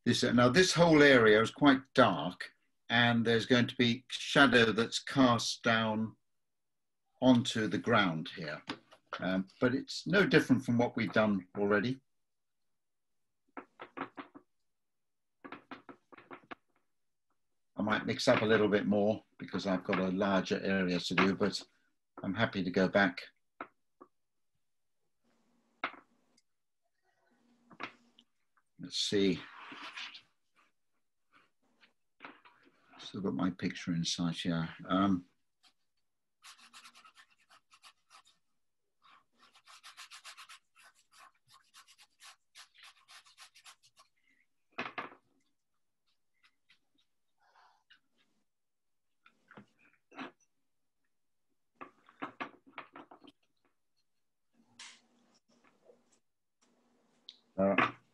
this. Now this whole area is quite dark, and there's going to be shadow that's cast down onto the ground here. But it's no different from what we've done already. I might mix up a little bit more because I've got a larger area to do, but I'm happy to go back. Let's see. Still got my picture inside here.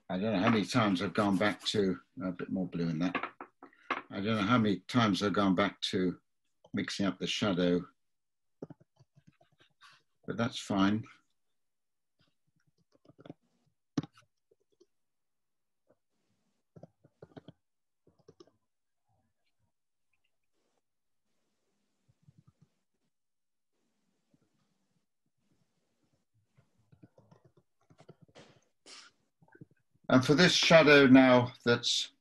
I don't know how many times I've gone back to, a bit more blue in that. I don't know how many times I've gone back to mixing up the shadow, but that's fine. And for this shadow now that's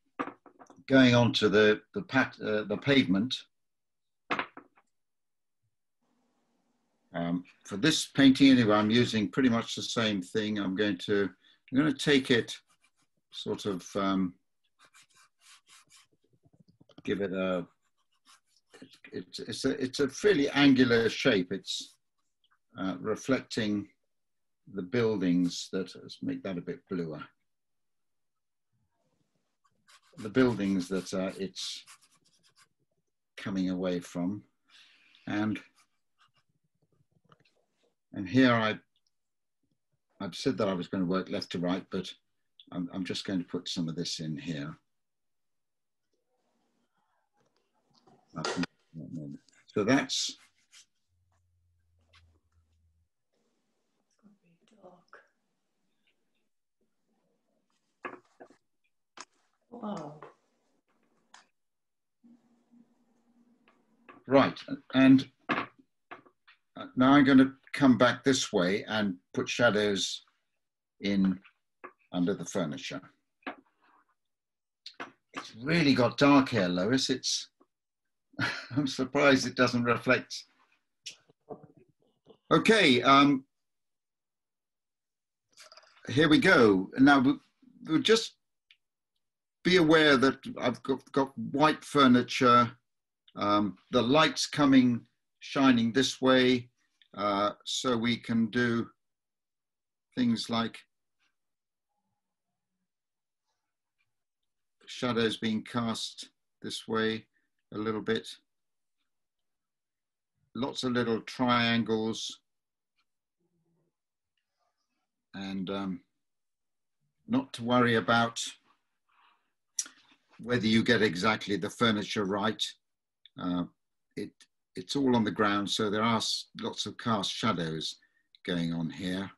going onto the pavement, for this painting anyway, I'm using pretty much the same thing. I'm going to take it, sort of give it a, it's a fairly angular shape. It's reflecting the buildings. Let's make that a bit bluer. The buildings that it's coming away from, and here I've said that I was going to work left to right, but I'm just going to put some of this in here. So that's wow. right, and Now I'm going to come back this way and put shadows in under the furniture. It's really got dark here, Lois. It's, I'm surprised it doesn't reflect. Okay, here we go. Now, we'll just be aware that I've got white furniture, the light's shining this way, so we can do things like shadows being cast this way a little bit. Lots of little triangles, and not to worry about whether you get exactly the furniture right. It's all on the ground, so there are lots of cast shadows going on here.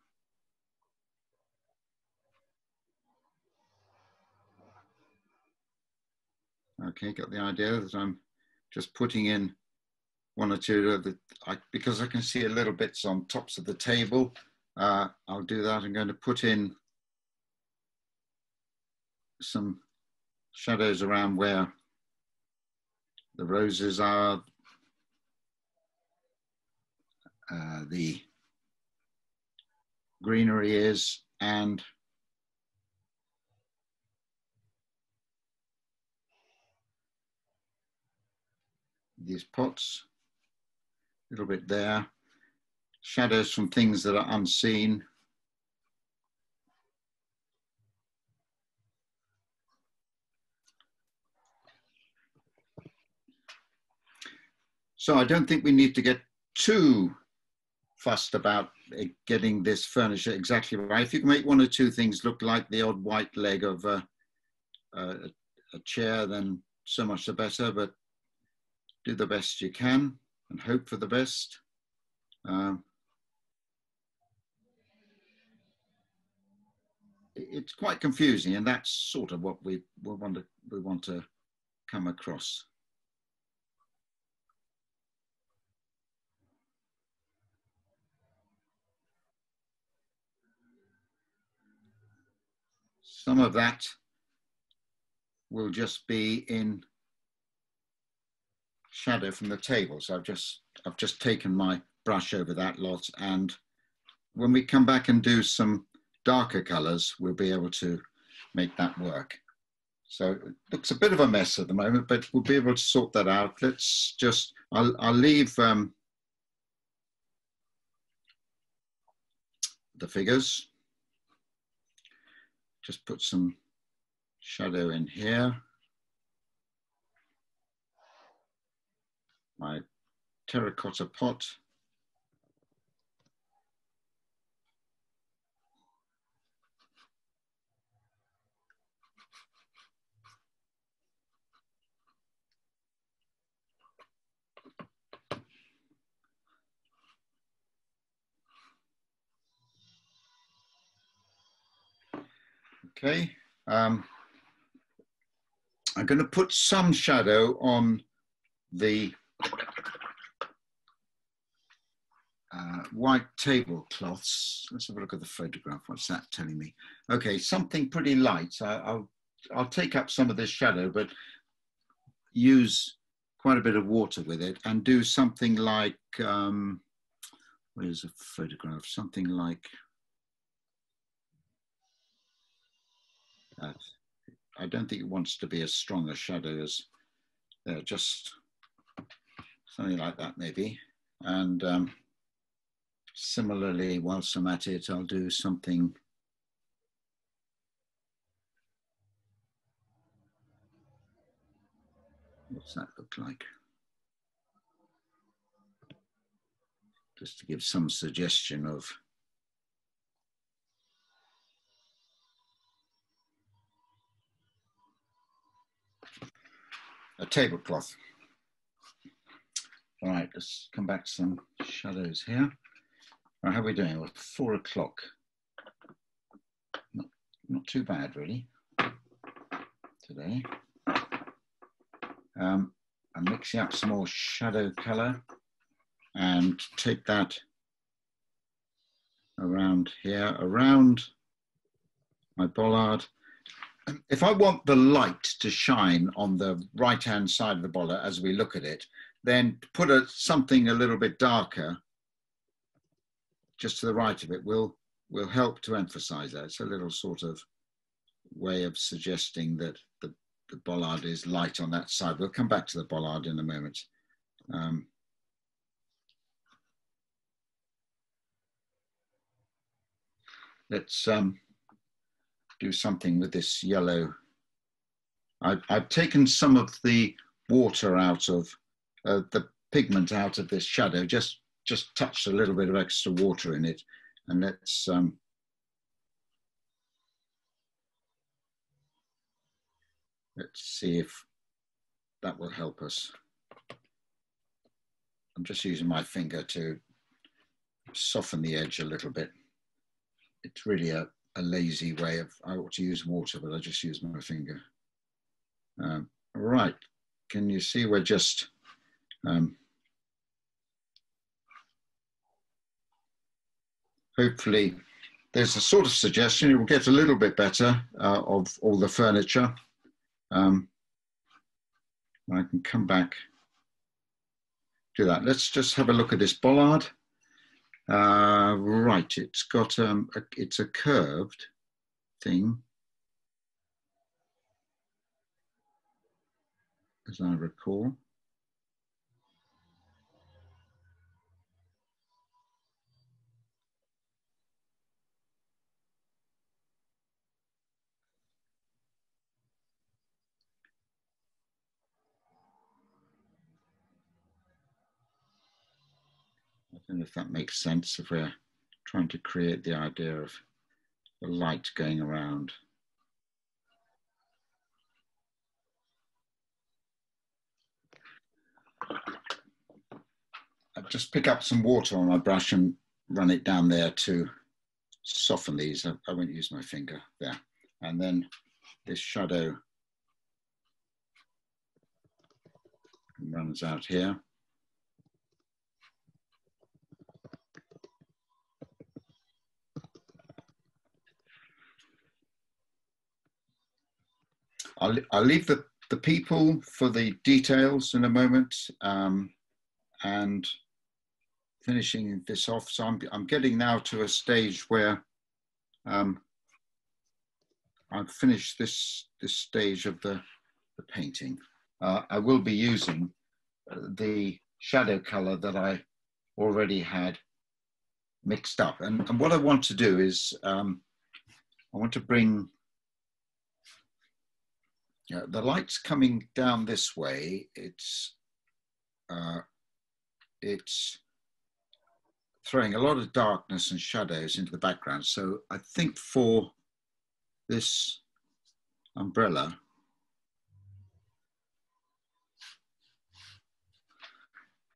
Okay, got the idea that I'm just putting in one or two of the, because I can see a little bits on tops of the table. I'll do that. I'm going to put in some shadows around where the roses are, the greenery is, and these pots, a little bit there, shadows from things that are unseen. So I don't think we need to get too fussed about getting this furniture exactly right. If you can make one or two things look like the odd white leg of a chair, then so much the better, but do the best you can and hope for the best. It's quite confusing, and that's sort of what we want to come across. Some of that will just be in shadow from the table. So I've just taken my brush over that lot, and when we come back and do some darker colors, we'll be able to make that work. So it looks a bit of a mess at the moment, but we'll be able to sort that out. Let's just, I'll leave the figures. Just put some shadow in here. My terracotta pot. Okay, I'm going to put some shadow on the white tablecloths. Let's have a look at the photograph. What's that telling me? Okay, something pretty light. I'll take up some of this shadow, but use quite a bit of water with it and do something like, where's a photograph? Something like that. I don't think it wants to be as strong a shadow as there, just something like that maybe. And similarly, whilst I'm at it, I'll do something what's that look like? Just to give some suggestion of a tablecloth. All right, let's come back to some shadows here. Right, how are we doing? Well, 4 o'clock. Not too bad, really, today. I'm mixing up some more shadow color and take that around here, around my bollard. If I want the light to shine on the right-hand side of the bollard as we look at it, then put something a little bit darker just to the right of it will help to emphasize that. It's a little sort of way of suggesting that the bollard is light on that side. We'll come back to the bollard in a moment. Let's do something with this yellow. I've taken some of the water out of the pigment out of this shadow, just touched a little bit of extra water in it, and let's see if that will help us. I'm just using my finger to soften the edge a little bit. It's really a lazy way of, I ought to use water, but I just use my finger. Right, can you see we're just, hopefully there's a sort of suggestion, it will get a little bit better of all the furniture. I can come back to that. Let's just have a look at this bollard. Right, it's got it's a curved thing, as I recall. I don't know if that makes sense, if we're trying to create the idea of the light going around. I'll just pick up some water on my brush and run it down there to soften these. I won't use my finger there. And then this shadow runs out here. I'll leave the people for the details in a moment, and finishing this off. So I'm getting now to a stage where I've finished this stage of the painting. I will be using the shadow color that I already had mixed up. And what I want to do is I want to bring the light's coming down this way. It's throwing a lot of darkness and shadows into the background. So I think for this umbrella,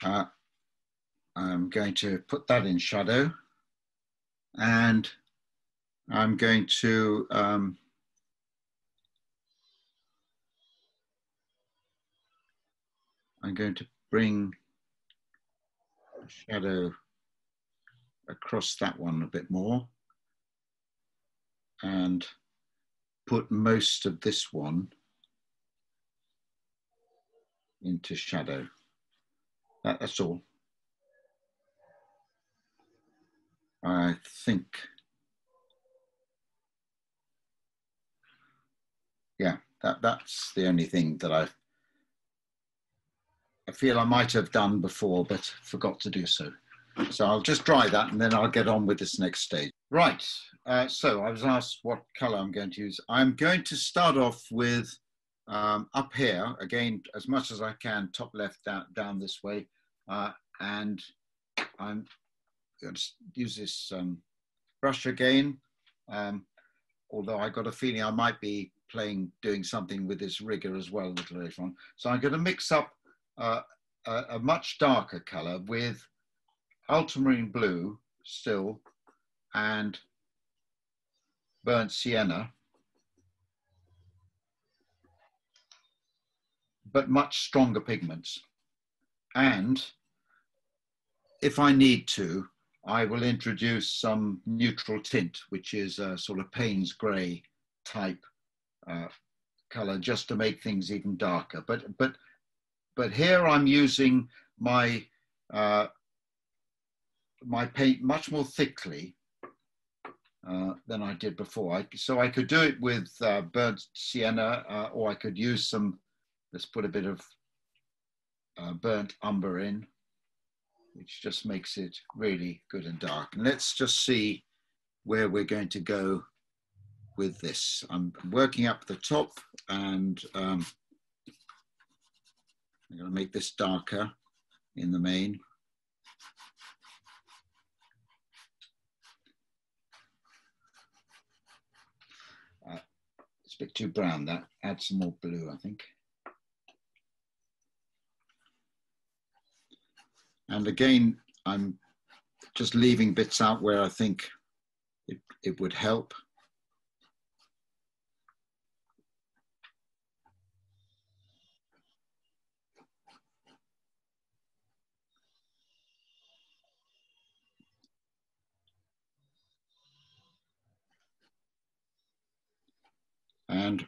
I'm going to put that in shadow, and I'm going to bring shadow across that one a bit more and put most of this one into shadow. That's all. I think, yeah, that's the only thing that I feel I might have done before, but forgot to do so. So I'll just dry that and then I'll get on with this next stage. Right, so I was asked what color I'm going to use. I'm going to start off with up here, again, as much as I can, top left, down this way. And I'm going to use this brush again, although I got a feeling I might be doing something with this rigger as well a little later on. So I'm going to mix up a much darker color with ultramarine blue still and burnt sienna, but much stronger pigments. And if I need to, I will introduce some neutral tint, which is a sort of Payne's grey type color, just to make things even darker. But here I'm using my my paint much more thickly than I did before. So I could do it with burnt sienna, or I could use some, let's put a bit of burnt umber in, which just makes it really good and dark. And let's just see where we're going to go with this. I'm working up the top, and I'm going to make this darker in the main. It's a bit too brown. That add some more blue, I think. And again, I'm just leaving bits out where I think it would help. And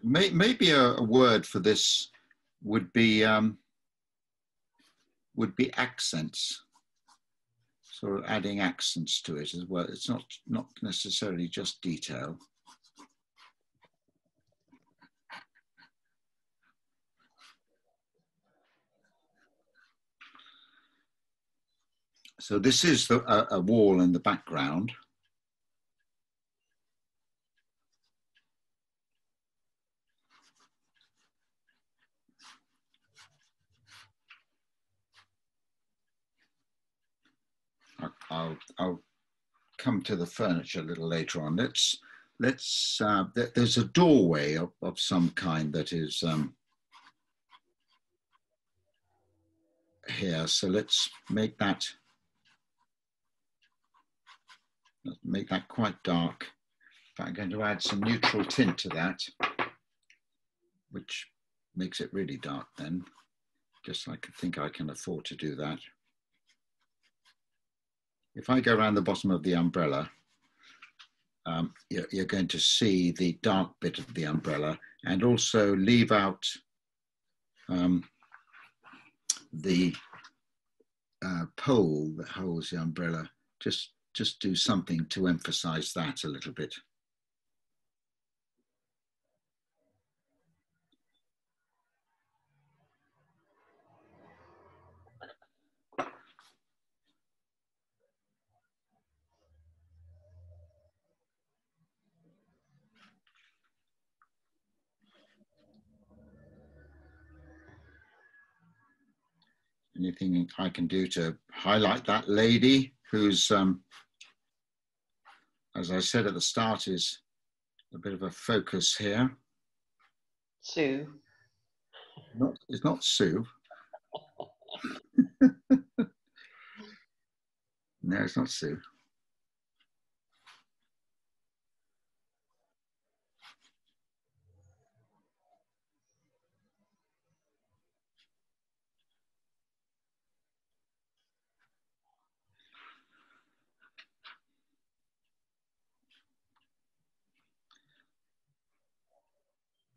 maybe a word for this would be accents. Sort of adding accents to it as well. It's not necessarily just detail. So this is a wall in the background. I'll come to the furniture a little later on. There's a doorway of some kind that is here. So let's make that quite dark. In fact, I'm going to add some neutral tint to that, which makes it really dark then. Just I think I can afford to do that. If I go around the bottom of the umbrella, you're going to see the dark bit of the umbrella, and also leave out the pole that holds the umbrella. Just do something to emphasize that a little bit. Anything I can do to highlight that lady who's, as I said at the start, is a bit of a focus here. Sue. It's not Sue. No, it's not Sue.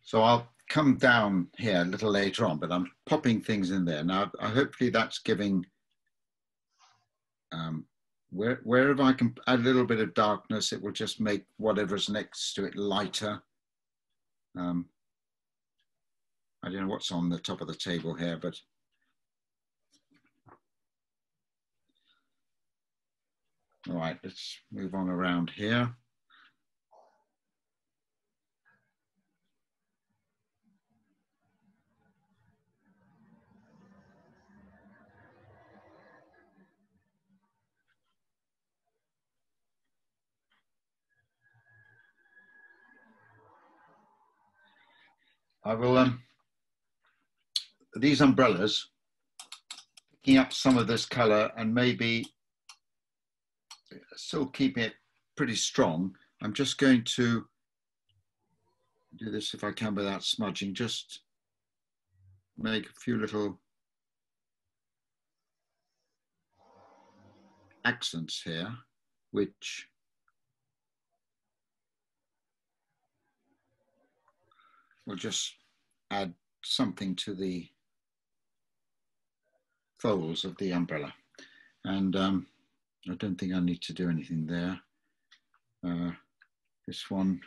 So I'll come down here a little later on, but I'm popping things in there. Now, hopefully that's giving, wherever I can add a little bit of darkness, it will just make whatever's next to it lighter. I don't know what's on the top of the table here, but all right, let's move on around here. I will, these umbrellas, picking up some of this color and maybe still keeping it pretty strong. I'm just going to do this if I can without smudging, just make a few little accents here, which will just add something to the folds of the umbrella. And I don't think I need to do anything there. This one,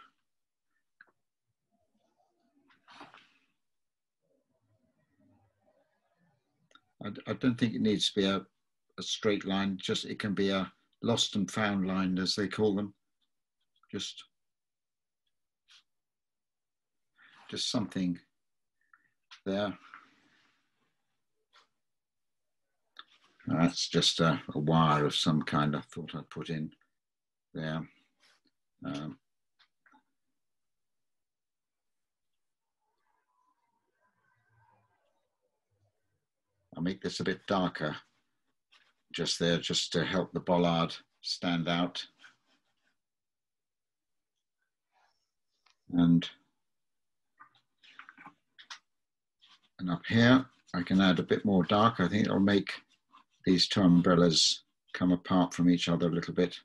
I don't think it needs to be a straight line, just it can be a lost and found line, as they call them. Just something there. That's just a wire of some kind I thought I'd put in there. I'll make this a bit darker just there, just to help the bollard stand out. And up here, I can add a bit more dark. I think it'll make these two umbrellas come apart from each other a little bit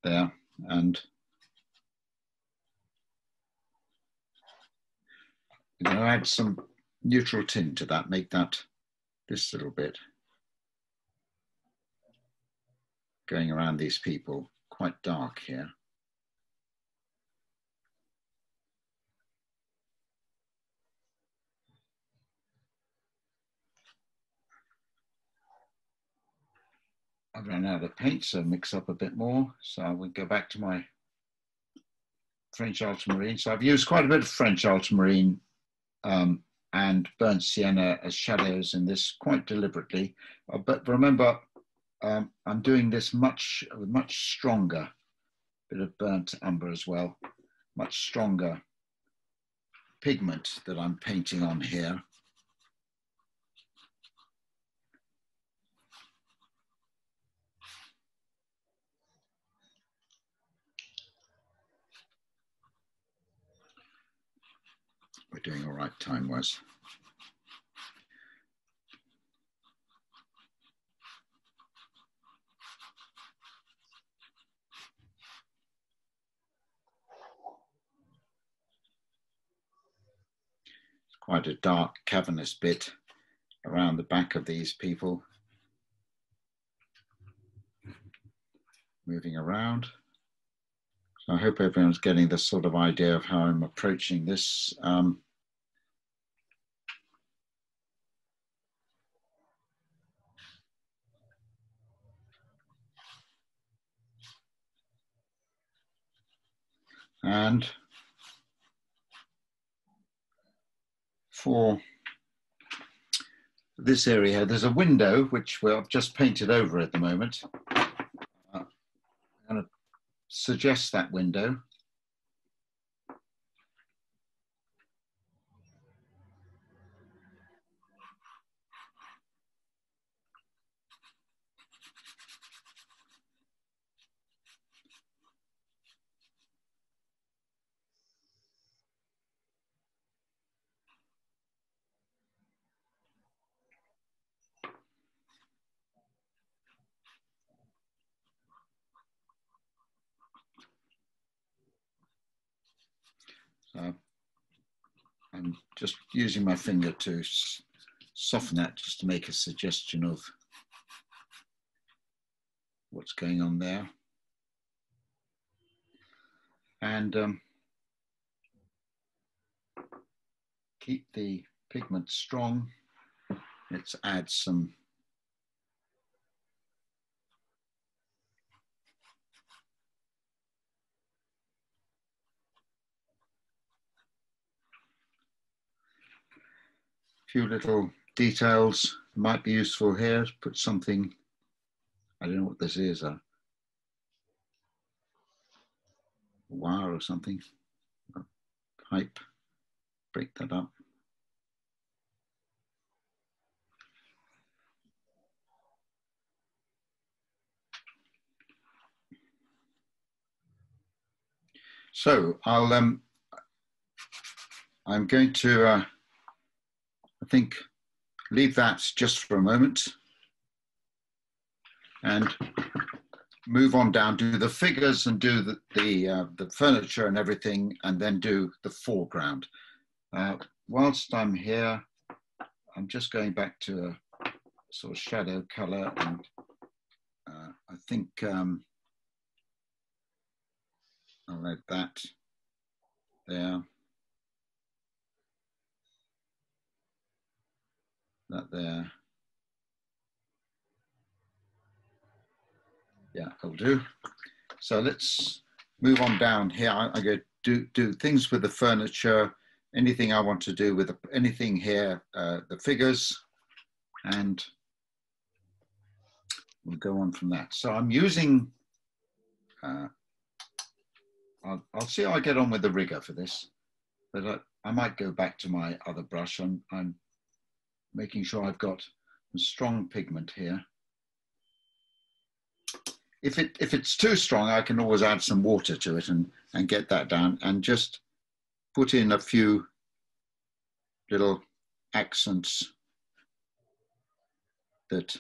there. And I'm going to add some neutral tint to that, make that this little bit going around these people quite dark here. I've run out of paint, so mix up a bit more. So I will go back to my French ultramarine. So I've used quite a bit of French ultramarine and burnt sienna as shadows in this quite deliberately. But remember, I'm doing this much stronger, bit of burnt umber as well, much stronger pigment that I'm painting on here. We're doing all right time-wise. It's quite a dark cavernous bit around the back of these people. Moving around. So I hope everyone's getting this sort of idea of how I'm approaching this. And for this area, there's a window which I've just painted over at the moment. I'm going to suggest that window. I'm just using my finger to soften that, just to make a suggestion of what's going on there. And keep the pigment strong. Let's add some few little details might be useful here. Put something, I don't know what this is, a wire or something, a pipe, break that up. So I'm going to, I think, leave that just for a moment. and move on down, do the figures and do the furniture and everything, and then do the foreground. Whilst I'm here, I'm just going back to a sort of shadow color, and I think I'll add that there, that there. Yeah, I'll do. So let's move on down here. I go do things with the furniture, anything I want to do with anything here, the figures, and we'll go on from that. So I'm using, I'll see how I get on with the rigger for this, but I might go back to my other brush. I'm making sure I've got a strong pigment here. If it's too strong, I can always add some water to it and get that down, and just put in a few little accents that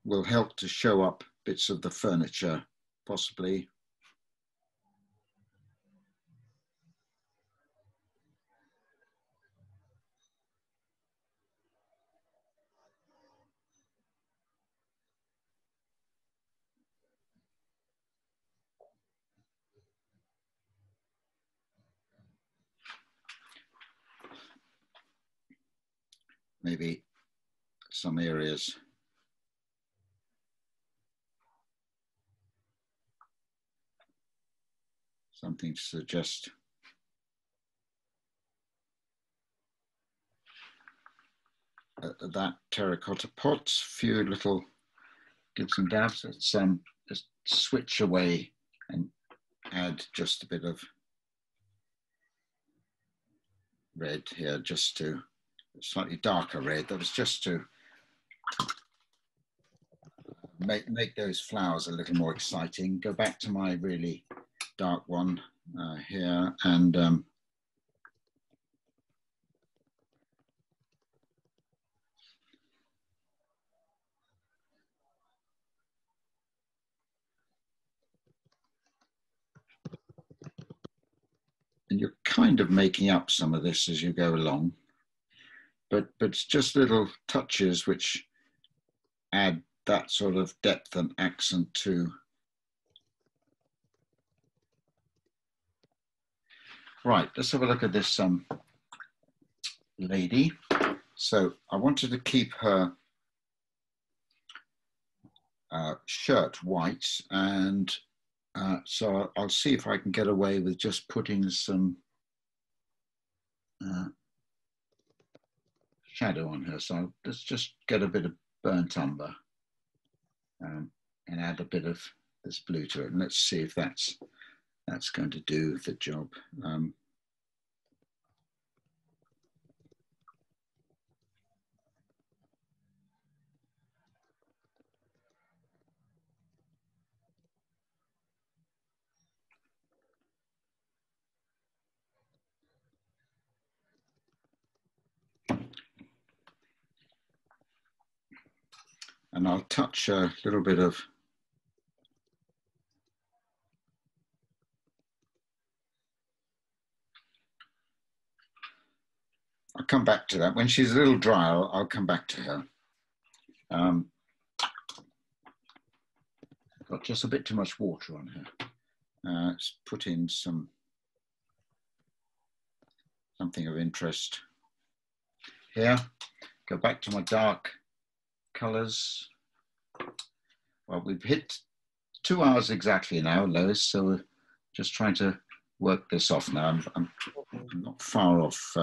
will help to show up bits of the furniture, possibly. Maybe some areas. Something to suggest. That terracotta pot, few little dibs and dabs. Let's just switch away and add just a bit of red here, just to slightly darker red. That was just to make those flowers a little more exciting. Go back to my really dark one here, and you're kind of making up some of this as you go along, but it's just little touches which add that sort of depth and accent to. Right, let's have a look at this lady. So I wanted to keep her shirt white, and so I'll see if I can get away with just putting some shadow on her. So let's just get a bit of burnt umber and add a bit of this blue to it, and let's see if that's going to do the job. And I'll touch a little bit of I'll come back to that. When she's a little dry, I'll come back to her. Got just a bit too much water on her. Let's put in something of interest here. Go back to my dark colors. Well, we've hit 2 hours exactly now, Lois, so we're just trying to work this off now. I'm not far off.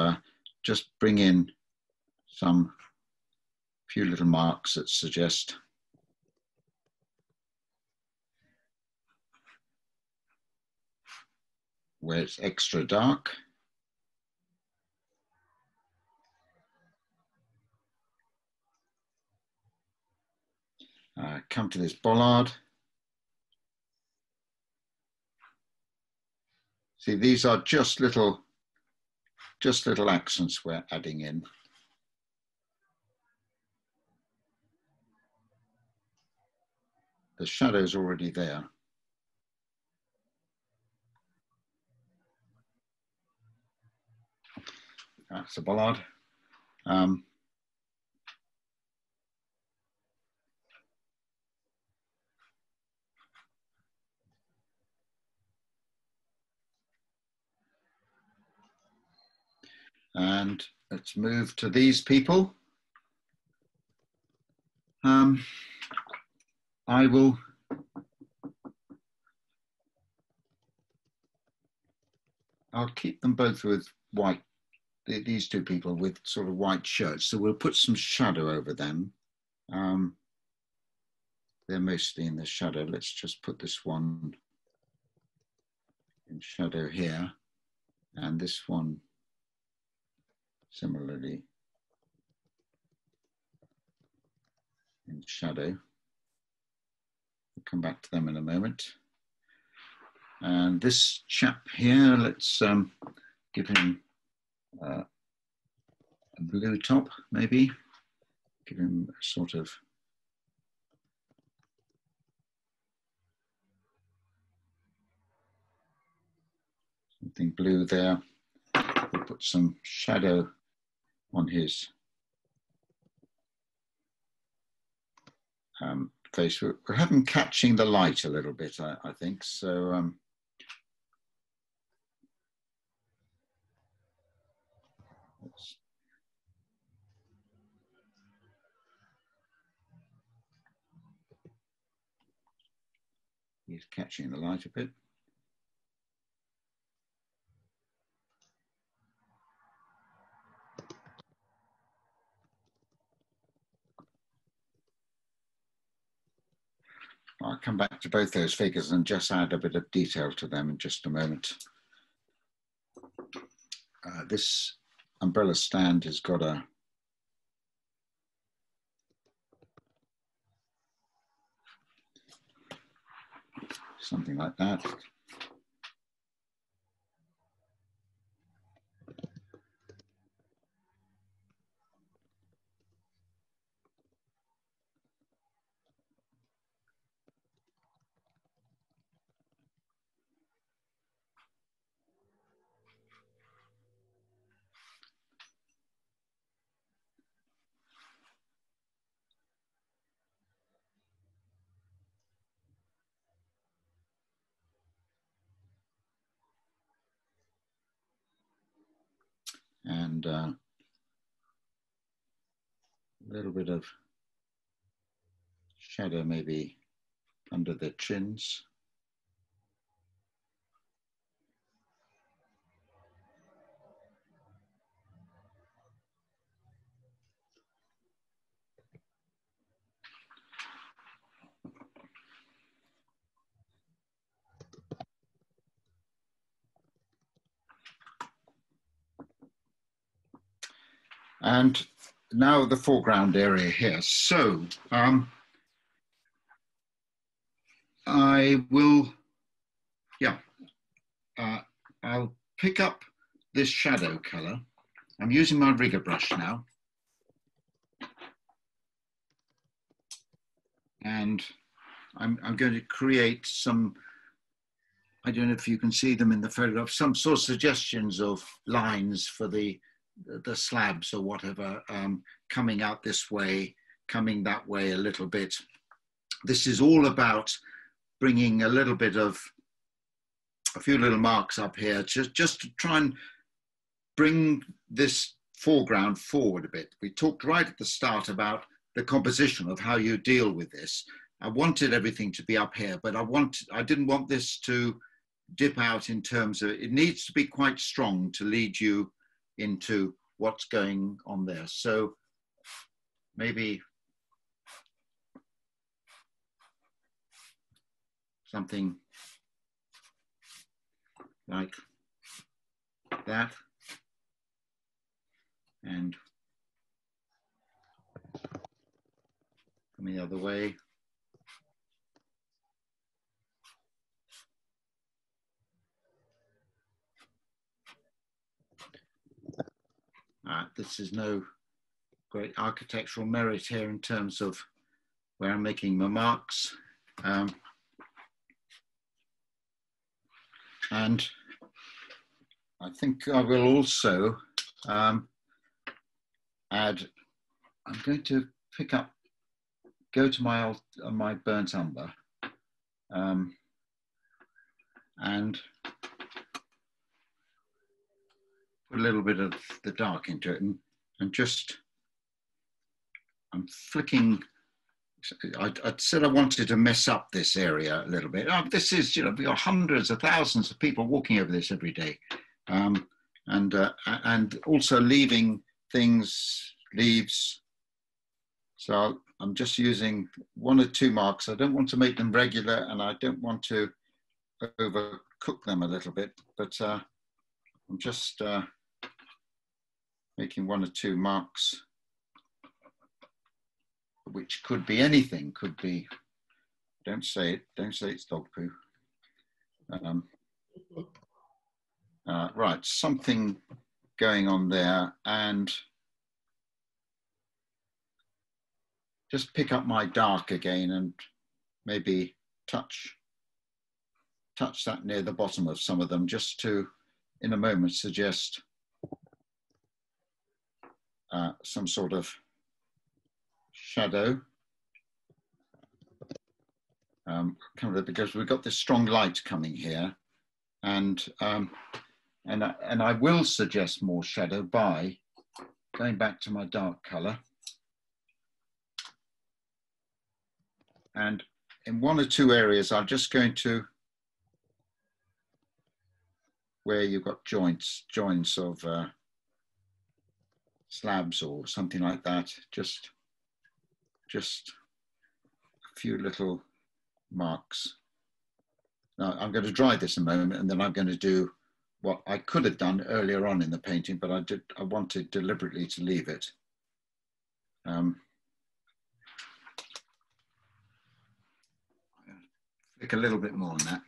Just bring in some few little marks that suggest where it's extra dark. Come to this bollard. See, these are just little accents we're adding in. the shadow's already there. That's a bollard. And let's move to these people. I'll keep them both with white, these two people with sort of white shirts. So we'll put some shadow over them. They're mostly in the shadow. Let's just put this one in shadow here, and this one similarly in shadow. We'll come back to them in a moment. And this chap here, let's give him a blue top, maybe. Give him a sort of something blue there. We'll put some shadow on his face. We'll have him catching the light a little bit, I think. So he's catching the light a bit. I'll come back to both those figures and just add a bit of detail to them in just a moment. This umbrella stand has got a something like that. And a little bit of shadow maybe under the chins. And now the foreground area here. So I will, I'll pick up this shadow color. I'm using my rigger brush now. And I'm going to create some, I don't know if you can see them in the photograph, some sort of suggestions of lines for the slabs or whatever, coming out this way, coming that way a little bit. This is all about bringing a little bit of, a few little marks up here, just to try and bring this foreground forward a bit. We talked right at the start about the composition of how you deal with this. I wanted everything to be up here, but I didn't want this to dip out in terms of, it needs to be quite strong to lead you into what's going on there. So maybe something like that, and coming the other way. This is no great architectural merit here in terms of where I'm making my marks. And I think I will also add, I'm going to go to my burnt umber and put a little bit of the dark into it, and just, I'm flicking. I said I wanted to mess up this area a little bit. This is, you know, we got hundreds of thousands of people walking over this every day, and also leaving things, leaves. So I'm just using 1 or 2 marks. I don't want to make them regular, and I don't want to overcook them a little bit, but I'm just making 1 or 2 marks, which could be anything, could be, don't say it's dog poo. Right, something going on there, and just pick up my dark again and maybe touch that near the bottom of some of them, just to, in a moment, suggest some sort of shadow, because we've got this strong light coming here, and I will suggest more shadow by going back to my dark color, and in 1 or 2 areas I'm just going to, where you've got joints of slabs or something like that, just a few little marks. Now I'm going to dry this a moment, and then I'm going to do what I could have done earlier on in the painting, but I wanted deliberately to leave it. Flick a little bit more on that.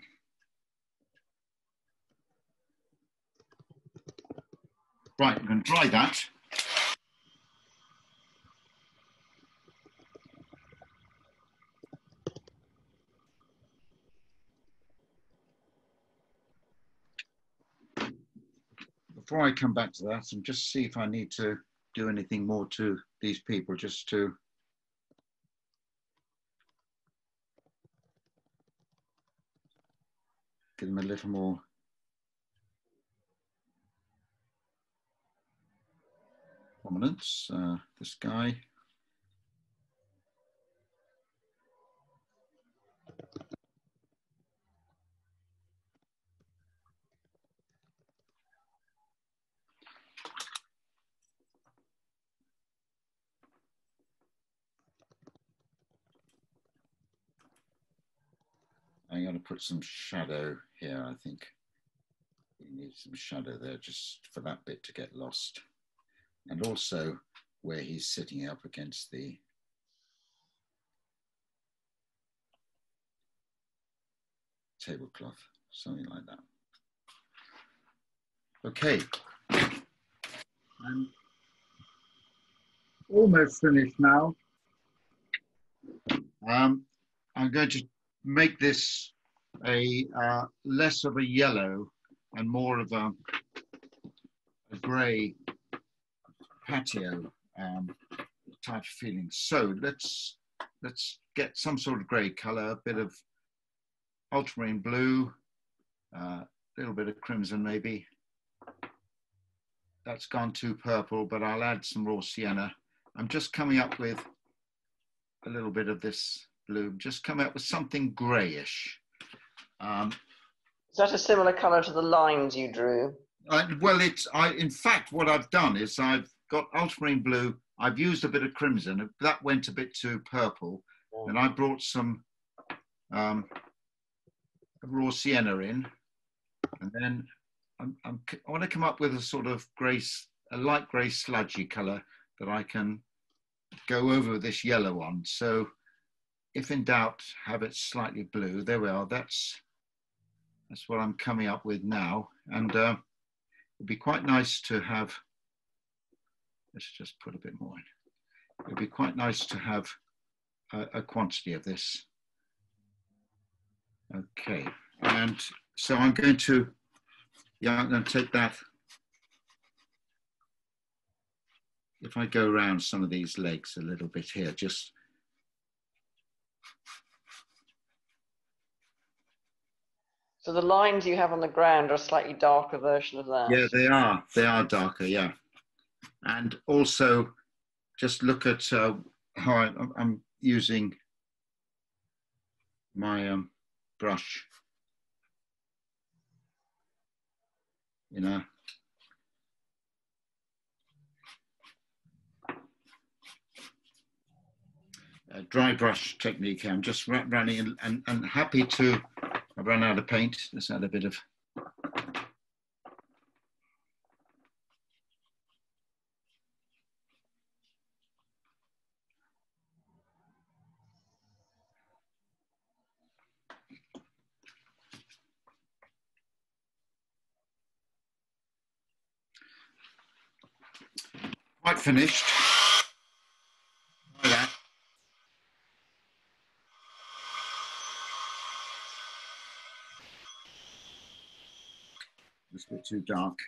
Right, I'm going to dry that. Before I come back to that, and just see if I need to do anything more to these people, just to give them a little more prominence. This guy. I'm going to put some shadow here, I think. You need some shadow there just for that bit to get lost. And also where he's sitting up against the tablecloth, something like that. Okay. I'm almost finished now. I'm going to make this a less of a yellow and more of a grey patio type of feeling. So let's get some sort of grey colour, a bit of ultramarine blue, a little bit of crimson maybe. That's gone too purple, but I'll add some raw sienna. I'm just coming up with a little bit of this blue, just coming up with something greyish. Is that a similar colour to the lines you drew? Well, in fact, what I've done is I've got ultramarine blue. I've used a bit of crimson. That went a bit too purple. And I brought some raw sienna in. And then I want to come up with a sort of a light grey sludgy colour that I can go over this yellow one. So if in doubt, have it slightly blue. There we are. That's what I'm coming up with now. And it'd be quite nice to have, let's just put a bit more in. It'd be quite nice to have a quantity of this. Okay, and so I'm going to take that. If I go around some of these legs a little bit here, just So the lines you have on the ground are a slightly darker version of that. yeah, they are darker, yeah. And also just look at how I'm using my brush, you know. Dry brush technique. I'm just running and happy to. I've run out of paint. Let's add a bit of. Quite finished. Try that. It's a bit too dark.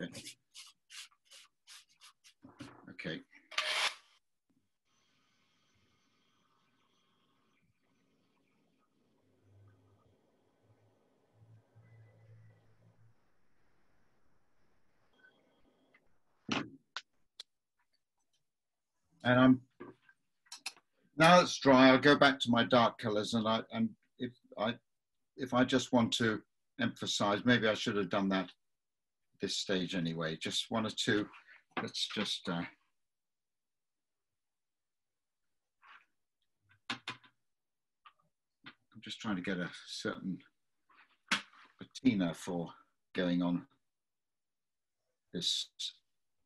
Okay. Okay. And now it's dry. I'll go back to my dark colors, and if I just want to emphasize, maybe I should have done that at this stage anyway. Just one or two. Let's just. I'm just trying to get a certain patina for going on this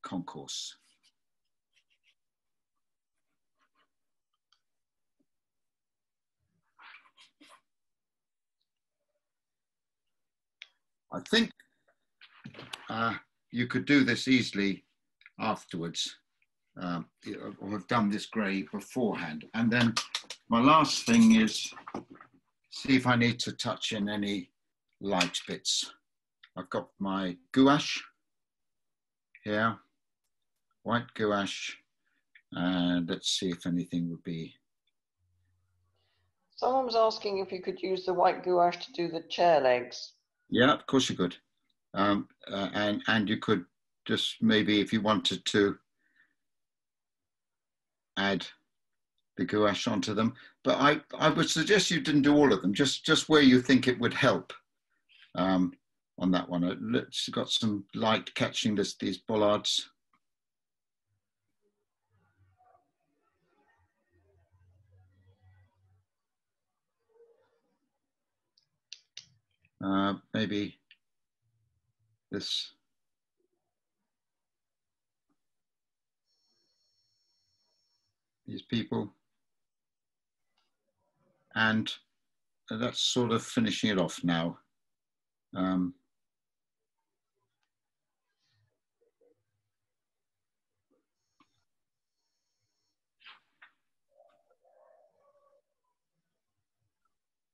concourse. I think you could do this easily afterwards, or have done this grey beforehand. And then my last thing is see if I need to touch in any light bits. I've got my gouache here, white gouache, and let's see if anything would be. Someone was asking if you could use the white gouache to do the chair legs. Yeah, of course you could. And you could just maybe, if you wanted to, add the gouache onto them. But I would suggest you didn't do all of them, just where you think it would help on that one. It's got some light catching these bollards. Maybe these people, and that's sort of finishing it off now.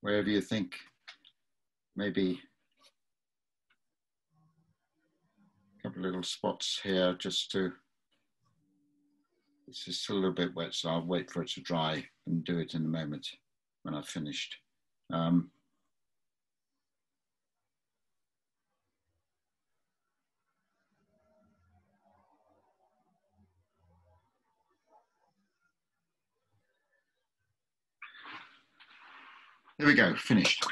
Wherever you think, maybe a couple of little spots here just to, it's just a little bit wet, so I'll wait for it to dry and do it in a moment when I've finished. There we go, finished.